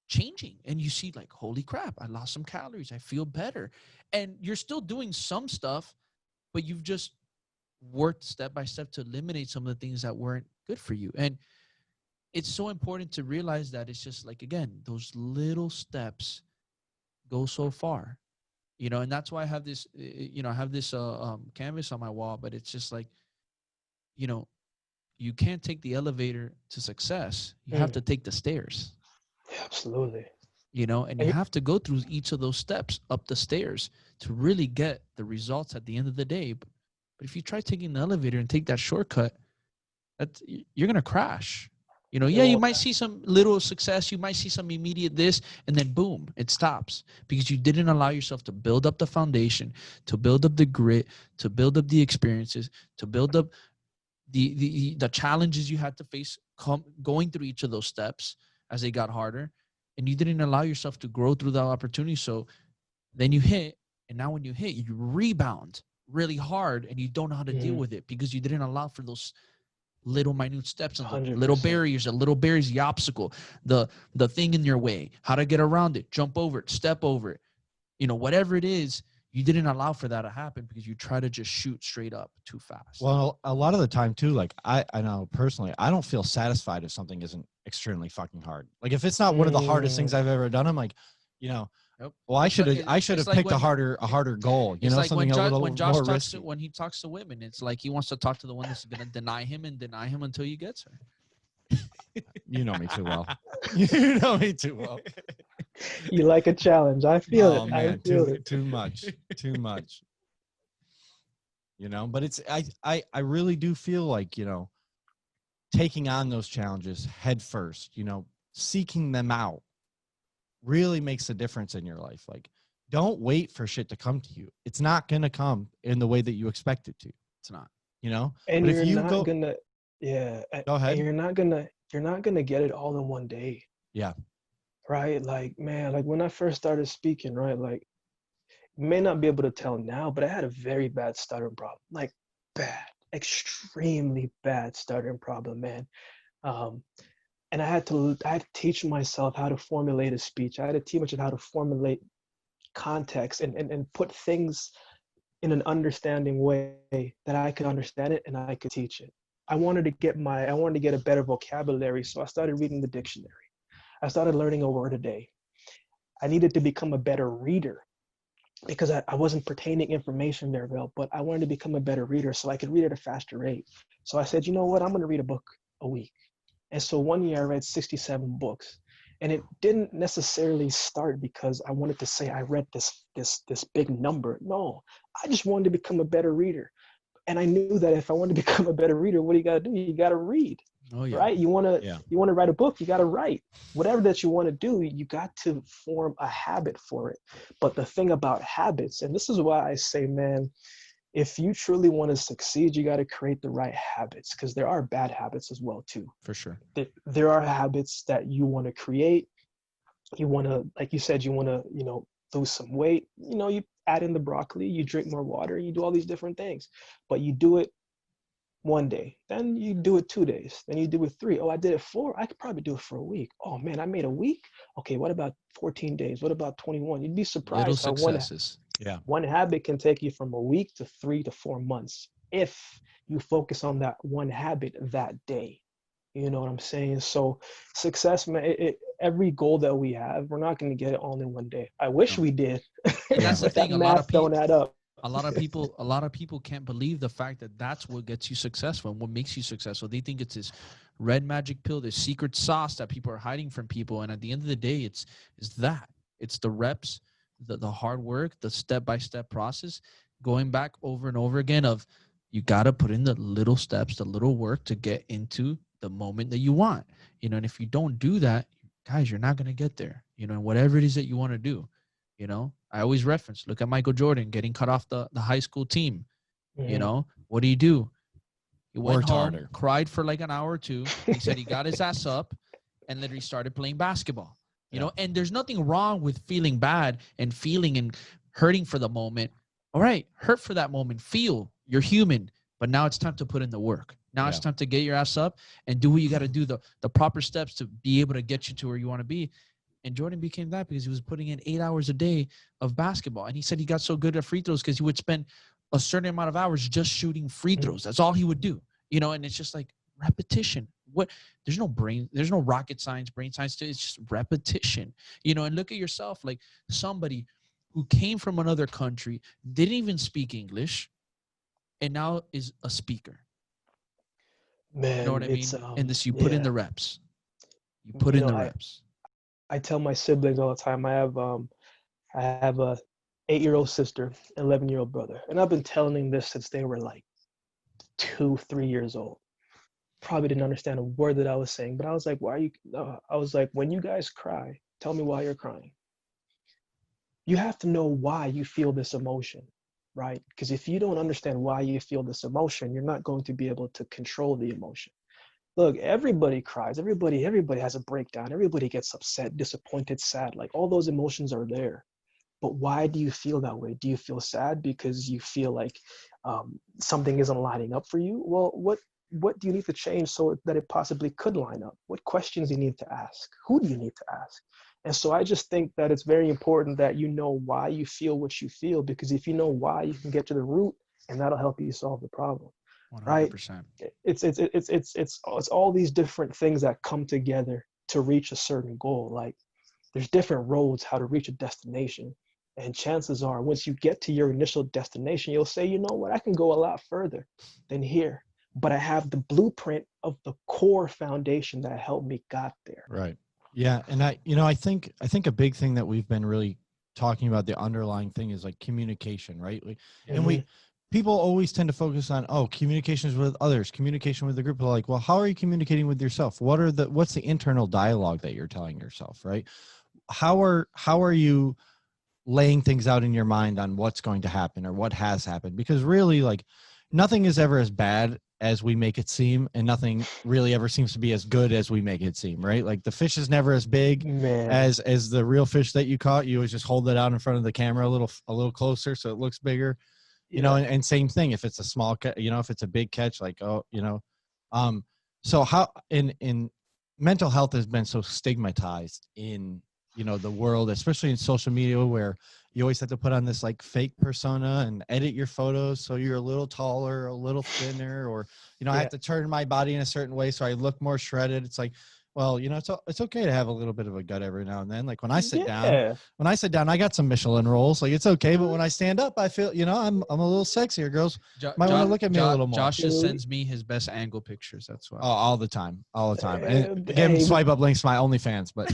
changing. And you see like, holy crap, I lost some calories. I feel better. And you're still doing some stuff, but you've just worked step by step to eliminate some of the things that weren't good for you. And it's so important to realize that it's just like, again, those little steps go so far, and that's why I have this, canvas on my wall, but it's just like, you can't take the elevator to success. You have to take the stairs. Absolutely. and you have to go through each of those steps up the stairs to really get the results at the end of the day. But if you try taking the elevator and take that shortcut, you're going to crash. You might see some little success. You might see some immediate this, and then boom, it stops because you didn't allow yourself to build up the foundation, to build up the grit, to build up the experiences, to build up the challenges you had to face going through each of those steps as they got harder. And you didn't allow yourself to grow through that opportunity. So then you hit, and now when you hit, you rebound really hard, and you don't know how to deal with it because you didn't allow for those little minute steps and the little barriers, the obstacle, the thing in your way, how to get around it, jump over it, step over it, whatever it is. You didn't allow for that to happen because you try to just shoot straight up too fast. Well, a lot of the time too, like I know personally, I don't feel satisfied if something isn't extremely fucking hard. Like if it's not one of the hardest things I've ever done, I'm like, well, I should have picked a harder goal. Like something a little more risky. When he talks to women, it's like he wants to talk to the one that's going to deny him until he gets her. You know me too well. You know me too well. You like a challenge. I feel it. Man, I feel it. Too much. But it's I really do feel like, taking on those challenges head first, seeking them out really makes a difference in your life. Like, don't wait for shit to come to you. It's not going to come in the way that you expect it to. It's not. And but you're if you not go, gonna, go ahead. And you're not gonna get it all in one day. Yeah. Right. Like, man, like when I first started speaking, right, like you may not be able to tell now, but I had a very bad stuttering problem, like extremely bad stuttering problem, man. And I had to teach myself how to formulate a speech. I had to teach myself how to formulate context and put things in an understanding way that I could understand it and I could teach it. I wanted to get a better vocabulary, so I started reading the dictionary. I started learning a word a day. I needed to become a better reader because I wasn't pertaining information very well, but I wanted to become a better reader so I could read at a faster rate. So I said, you know what, I'm going to read a book a week. And so one year I read 67 books. And it didn't necessarily start because I wanted to say I read this big number. No, I just wanted to become a better reader. And I knew that if I wanted to become a better reader, what do you got to do? You got to read. Oh, yeah. Right? You want to write a book, you got to write. Whatever that you want to do, you got to form a habit for it. But the thing about habits, and this is why I say, man, if you truly want to succeed, you got to create the right habits, because there are bad habits as well too. For sure. There are habits that you want to create. You want to, like you said, you want to, lose some weight. You add in the broccoli, you drink more water, you do all these different things, but you do it one day, then you do it 2 days, then you do it 3. Oh, I did it 4. I could probably do it for a week. Oh man, I made a week. Okay, what about 14 days? What about 21? You'd be surprised how one habit can take you from a week to 3 to 4 months if you focus on that one habit that day. You know what I'm saying? So success, man, every goal that we have, we're not going to get it all in one day. I wish we did. That's the thing. That math don't add up. A lot of people can't believe the fact that that's what gets you successful and what makes you successful. They think it's this red magic pill, this secret sauce that people are hiding from people. And at the end of the day, it's the reps, the hard work, the step-by-step process, going back over and over again of you got to put in the little steps, the little work to get into the moment that you want, and if you don't do that, guys, you're not going to get there, and whatever it is that you want to do, I always reference, look at Michael Jordan getting cut off the high school team. What do? He went home, cried for like an hour or two. He said he got his ass up and then he started playing basketball, and there's nothing wrong with feeling bad and feeling and hurting for the moment. All right, hurt for that moment, feel, you're human, but now it's time to put in the work. Now it's time to get your ass up and do what you got to do, the proper steps to be able to get you to where you want to be. And Jordan became that because he was putting in 8 hours a day of basketball. And he said he got so good at free throws because he would spend a certain amount of hours just shooting free throws. That's all he would do, and it's just like repetition. There's no rocket science, brain science to it. It's just repetition, and look at yourself, like somebody who came from another country, didn't even speak English, and now is a speaker. Man, you know what I mean? And this, you put in the reps. You put in the reps. I tell my siblings all the time. I have a 8-year-old sister, 11-year-old brother, and I've been telling them this since they were like 2, 3 years old. Probably didn't understand a word that I was saying, but I was like, why are you? I was like, when you guys cry, tell me why you're crying. You have to know why you feel this emotion, right? Because if you don't understand why you feel this emotion, you're not going to be able to control the emotion. Look, everybody cries. Everybody has a breakdown. Everybody gets upset, disappointed, sad. Like all those emotions are there. But why do you feel that way? Do you feel sad because you feel like something isn't lining up for you? Well, what do you need to change so that it possibly could line up? What questions do you need to ask? Who do you need to ask? And so I just think that it's very important that you know why you feel what you feel, because if you know why, you can get to the root, and that'll help you solve the problem. Right? 100%. It's all these different things that come together to reach a certain goal. Like there's different roads how to reach a destination. And chances are, once you get to your initial destination, you'll say, you know what, I can go a lot further than here. But I have the blueprint of the core foundation that helped me got there. Right. Yeah. And I think a big thing that we've been really talking about, the underlying thing, is like communication, right? Like, and people always tend to focus on, oh, communications with others, communication with the group. But like, well, how are you communicating with yourself? What's the internal dialogue that you're telling yourself, right? How are you laying things out in your mind on what's going to happen or what has happened? Because really, like, nothing is ever as bad as we make it seem, and nothing really ever seems to be as good as we make it seem, right? Like the fish is never as big as the real fish that you caught. You always just hold it out in front of the camera a little closer so it looks bigger. You know, and same thing if it's a small if it's a big catch, like, so how in mental health has been so stigmatized in the world, especially in social media, where you always have to put on this like fake persona and edit your photos so you're a little taller, a little thinner, or I have to turn my body in a certain way so I look more shredded. It's like, well, it's okay to have a little bit of a gut every now and then. Like when I sit down, I got some Michelin rolls. Like it's okay, but when I stand up, I feel I'm a little sexier. Girls might want to look at me a little more. Josh just sends me his best angle pictures. That's why. Oh, all the time. And again, swipe up links to my OnlyFans, but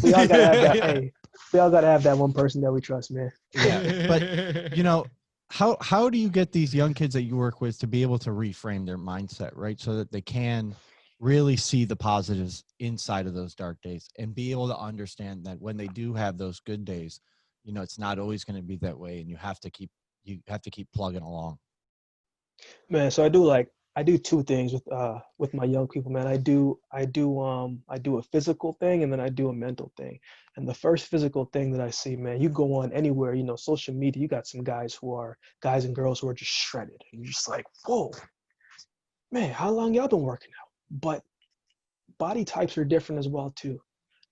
we all gotta have that. Hey, we all gotta have that one person that we trust, man. Yeah, but how do you get these young kids that you work with to be able to reframe their mindset, right, so that they can really see the positives inside of those dark days and be able to understand that when they do have those good days, it's not always going to be that way, and you have to keep plugging along. Man, so I do two things with my young people, man. I do a physical thing, and then I do a mental thing. And the first physical thing that I see, man, you go on anywhere, social media, you got some guys and girls who are just shredded. And you're just like, whoa, man, how long y'all been working out? But body types are different as well too,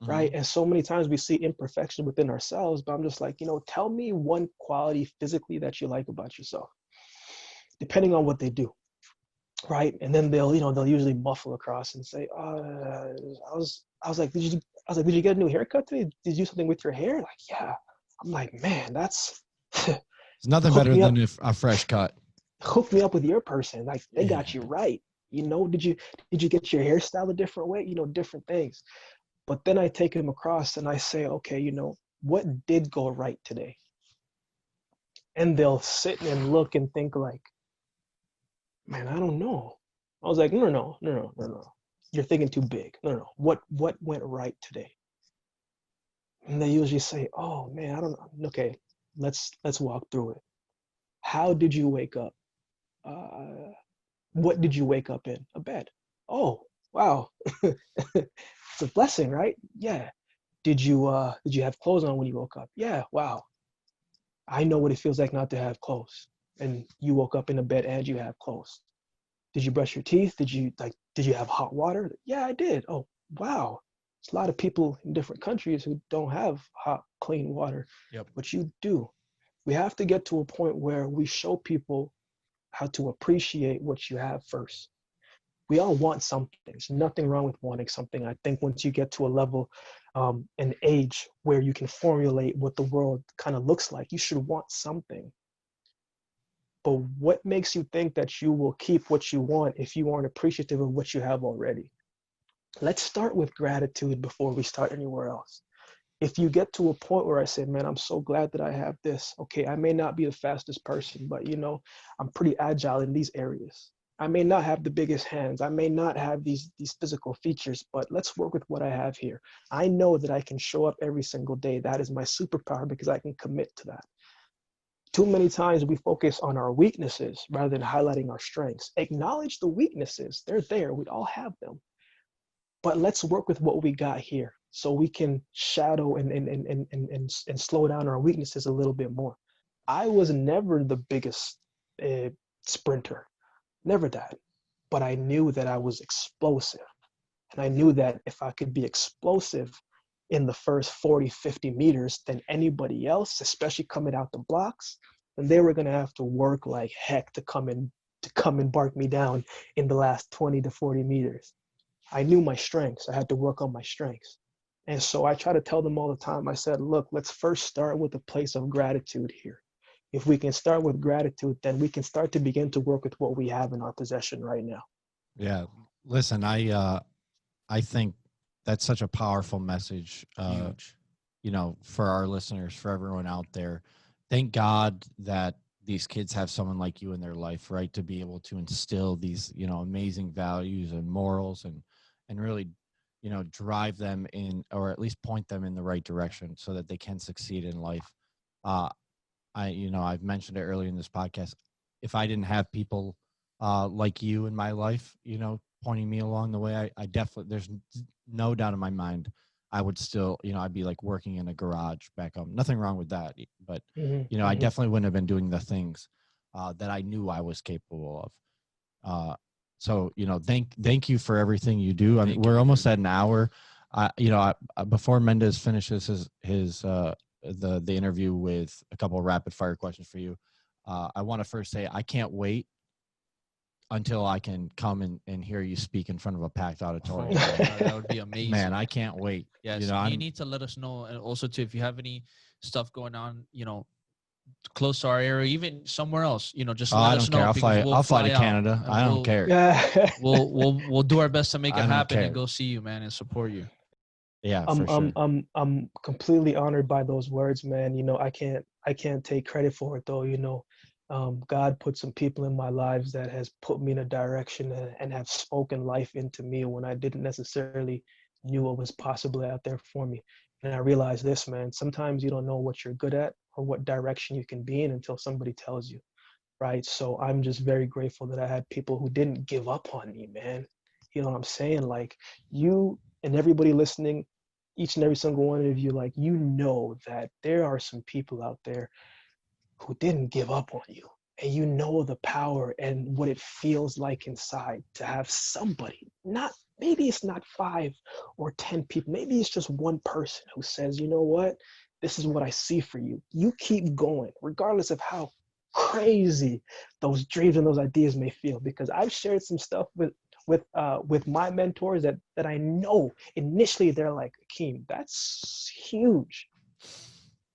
right? And so many times we see imperfection within ourselves, but I'm just like, tell me one quality physically that you like about yourself, depending on what they do. Right. And then they'll usually muffle across and say, I was like, did you get a new haircut today? Did you do something with your hair? Like, yeah. I'm like, man, that's it's nothing better than a fresh cut. Hook me up with your person. Like they got you right. Did you get your hairstyle a different way? Different things. But then I take them across and I say, okay, what did go right today? And they'll sit and look and think like, man, I don't know. I was like, no. You're thinking too big. No. What went right today? And they usually say, oh man, I don't know. Okay, let's walk through it. How did you wake up? What did you wake up in? A bed. Oh, wow. It's a blessing, right? Yeah. Did you have clothes on when you woke up? Yeah. Wow. I know what it feels like not to have clothes. And you woke up in a bed and you have clothes. Did you brush your teeth? Did you have hot water? Yeah, I did. Oh, wow. There's a lot of people in different countries who don't have hot, clean water. Yep. But you do. We have to get to a point where we show people how to appreciate what you have first. We all want something. There's nothing wrong with wanting something. I think once you get to a level, an age where you can formulate what the world kind of looks like, you should want something. But what makes you think that you will keep what you want if you aren't appreciative of what you have already? let's start with gratitude before we start anywhere else. If you get to a point where I say, man, I'm so glad that I have this. Okay, I may not be the fastest person, but I'm pretty agile in these areas. I may not have the biggest hands. I may not have these physical features, but let's work with what I have here. I know that I can show up every single day. That is my superpower because I can commit to that. Too many times we focus on our weaknesses rather than highlighting our strengths. Acknowledge the weaknesses. They're there. We all have them. But let's work with what we got here so we can shadow and slow down our weaknesses a little bit more. I was never the biggest sprinter, never that. But I knew that I was explosive. And I knew that if I could be explosive in the first 40, 50 meters than anybody else, especially coming out the blocks, then they were going to have to work like heck to come and bark me down in the last 20 to 40 meters. I knew my strengths. I had to work on my strengths. And so I try to tell them all the time, I said, look, let's first start with a place of gratitude here. If we can start with gratitude, then we can start to begin to work with what we have in our possession right now. Yeah. Listen, I think that's such a powerful message, for our listeners, for everyone out there. Thank God that these kids have someone like you in their life, right? To be able to instill these, amazing values and morals and really, drive them in, or at least point them in the right direction so that they can succeed in life. I've mentioned it earlier in this podcast. If I didn't have people like you in my life, pointing me along the way, I definitely, there's no doubt in my mind, I would still, I'd be like working in a garage back home. Nothing wrong with that. But, I definitely wouldn't have been doing the things that I knew I was capable of. So, thank you for everything you do. I mean, we're almost at an hour. Before Mendez finishes the interview with a couple of rapid fire questions for you, I want to first say I can't wait until I can come and hear you speak in front of a packed auditorium. That would be amazing. Man, I can't wait. Yes, you need to let us know. And also, too, if you have any stuff going on, close to our area, even somewhere else, just let us know. I'll fly to Canada. I don't care. Yeah. We'll do our best to make it happen care. and go see you, man, and support you. Yeah, for sure. I'm completely honored by those words, man. I can't take credit for it though. God put some people in my lives that has put me in a direction and have spoken life into me when I didn't necessarily knew what was possibly out there for me. And I realized this, man, sometimes you don't know what you're good at or what direction you can be in until somebody tells you, right? So I'm just very grateful that I had people who didn't give up on me, man. You know what I'm saying? Like, you and everybody listening, each and every single one of you, like, that there are some people out there who didn't give up on you. And the power and what it feels like inside to have somebody, maybe it's not 5 or 10 people, maybe it's just one person who says, you know what, this is what I see for you. You keep going, regardless of how crazy those dreams and those ideas may feel, because I've shared some stuff with my mentors that I know initially they're like, Akeem, that's huge,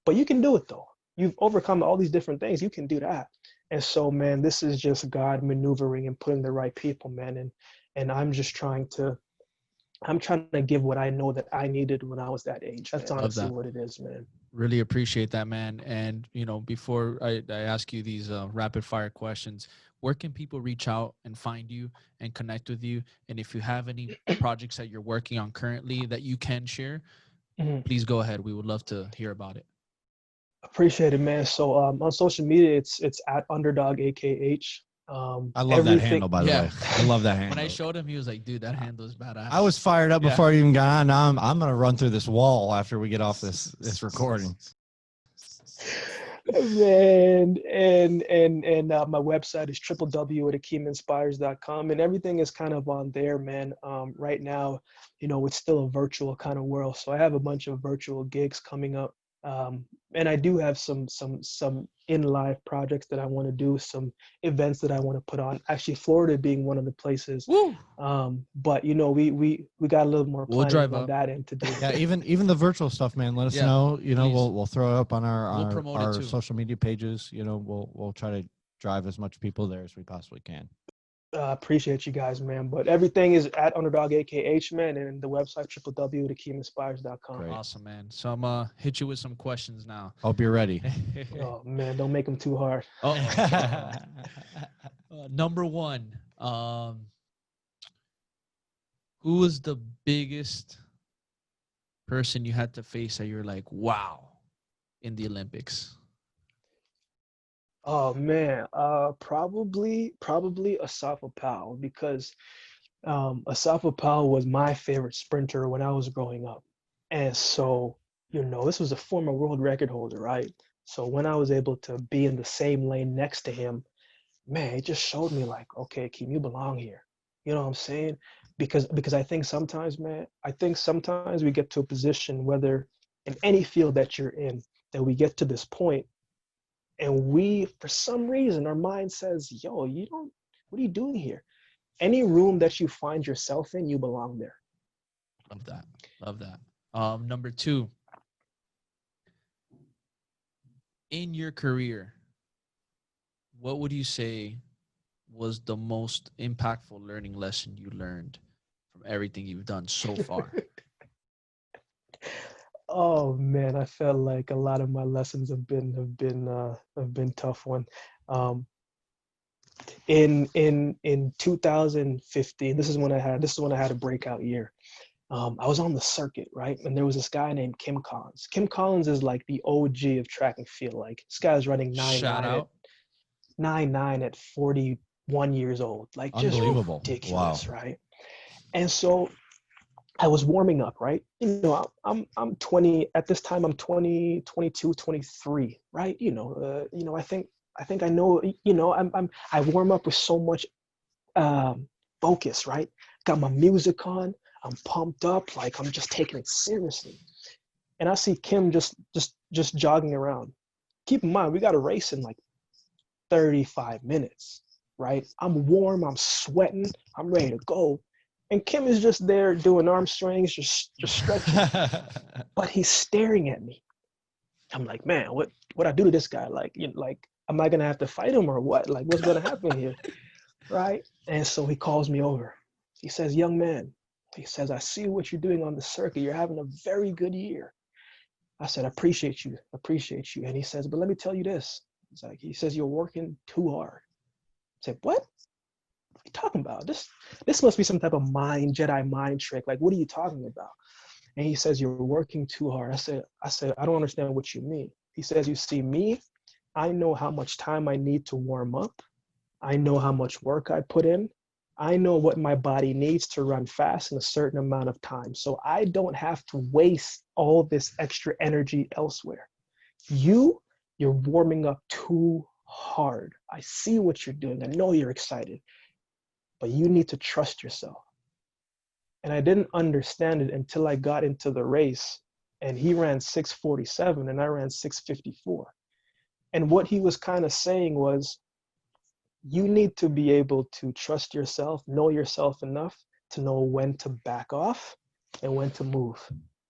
but you can do it though. You've overcome all these different things. You can do that. And so, man, this is just God maneuvering and putting the right people, man. And I'm trying to give what I know that I needed when I was that age. That's honestly what it is, man. Really appreciate that, man. And, before I ask you these rapid fire questions, where can people reach out and find you and connect with you? And if you have any projects that you're working on currently that you can share, please go ahead. We would love to hear about it. Appreciate it, man. So on social media, it's at underdog AKH. I love that handle, by the way. I love that handle. When I showed him, he was like, dude, that handle is badass. I was fired up before I even got on. Now I'm going to run through this wall after we get off this recording. Man, and my website is www.akeeminspires.com, and everything is kind of on there, man. Right now, it's still a virtual kind of world, so I have a bunch of virtual gigs coming up. And I do have some in live projects that I want to do, some events that I want to put on. Actually, Florida being one of the places. Woo! But we got a little more planning on that end to do. Yeah, even the virtual stuff, man. Let us know. We'll throw it up on our social media pages. We'll try to drive as much people there as we possibly can. Appreciate you guys, man. But everything is at Underdog AKH, man, and the website www.akeeminspires.com. Great. Awesome, man. So I'm gonna hit you with some questions now. Hope you're ready. Oh man, don't make them too hard. Number one, who was the biggest person you had to face that you're like, wow, in the Olympics? Oh man, probably Asaf Powell, because Asaf Powell was my favorite sprinter when I was growing up, and so this was a former world record holder, right? So when I was able to be in the same lane next to him, man, it just showed me like, okay, Akeem, you belong here. You know what I'm saying? Because I think sometimes, man, we get to a position, whether in any field that you're in, that we get to this point, and we, for some reason, our mind says, yo, what are you doing here? Any room that you find yourself in, you belong there. Love that. Love that. Number two, in your career, what would you say was the most impactful learning lesson you learned from everything you've done so far? Oh man, I felt like a lot of my lessons have been tough one. In 2015, this is when I had a breakout year. I was on the circuit, right? And there was this guy named Kim Collins. Kim Collins is like the OG of track and field. Like, this guy's running 9.9 at 41 years old. Like, just Unbelievable. ridiculous, Wow. right? And so I was warming up, right? I'm 20 at this time. I'm 20, 22, 23, right? I think I know. I warm up with so much focus, right? Got my music on. I'm pumped up, like I'm just taking it seriously. And I see Kim just jogging around. Keep in mind, we got a race in like 35 minutes, right? I'm warm, I'm sweating, I'm ready to go. And Kim is just there doing arm strings, just stretching. But he's staring at me. I'm like, man, what I do to this guy? Like, am I gonna have to fight him or what? Like, what's gonna happen here? Right? And so he calls me over. He says, young man, he says, I see what you're doing on the circuit. You're having a very good year. I said, I appreciate you. And he says, but let me tell you this. He says, you're working too hard. I said, what? What are you talking about? This must be some type of Jedi mind trick. Like, what are you talking about? And he says, you're working too hard. I said, I don't understand what you mean. He says, you see me, I know how much time I need to warm up. I know how much work I put in. I know what my body needs to run fast in a certain amount of time. So I don't have to waste all this extra energy elsewhere. You're warming up too hard. I see what you're doing. I know you're excited, but you need to trust yourself. And I didn't understand it until I got into the race, and he ran 6:47 and I ran 6:54. And what he was kind of saying was, you need to be able to trust yourself, know yourself enough to know when to back off and when to move,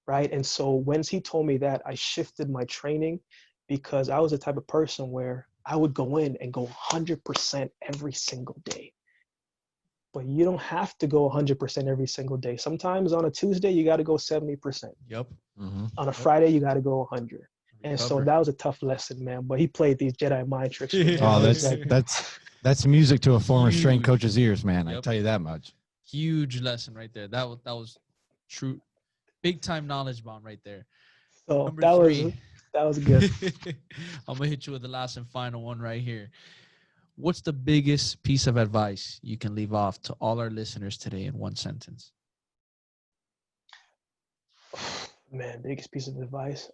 right? And so once he told me that, I shifted my training, because I was the type of person where I would go in and go 100% every single day. But you don't have to go 100% every single day. Sometimes on a Tuesday, you got to go 70%. Yep. Mm-hmm. On a Friday, you got to go 100. And so that was a tough lesson, man. But he played these Jedi mind tricks with me. Oh, that's music to a former strength coach's ears, man. Yep. I tell you that much. Huge lesson right there. That was true, big time knowledge bomb right there. So Number that three. Was good. I'm gonna hit you with the last and final one right here. What's the biggest piece of advice you can leave off to all our listeners today in one sentence? Man, biggest piece of advice.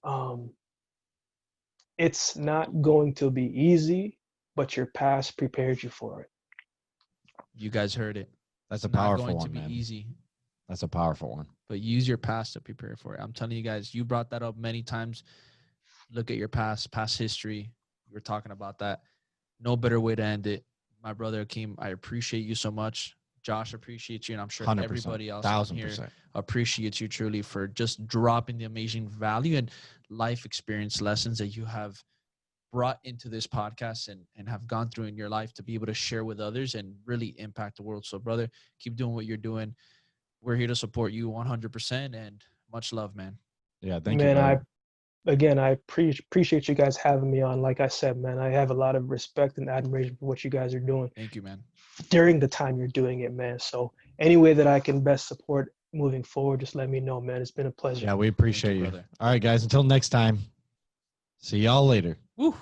It's not going to be easy, but your past prepared you for it. You guys heard it. That's a powerful one, man. It's not going to be easy. That's a powerful one. But use your past to prepare for it. I'm telling you guys, you brought that up many times. Look at your past history. We're talking about that. No better way to end it. My brother Akeem, I appreciate you so much. Josh appreciates you, and I'm sure 100%, everybody else out here 1000%. appreciates you truly for just dropping the amazing value and life experience lessons that you have brought into this podcast and have gone through in your life to be able to share with others and really impact the world. So, brother, keep doing what you're doing. We're here to support you 100%, and much love, man. Yeah, thank you, Man, brother. I appreciate you guys having me on. Like I said, man, I have a lot of respect and admiration for what you guys are doing Thank you, man. during the time you're doing it, man. So any way that I can best support moving forward, just let me know, man. It's been a pleasure. Yeah, we appreciate you. brother. All right, guys. Until next time. See y'all later. Woo.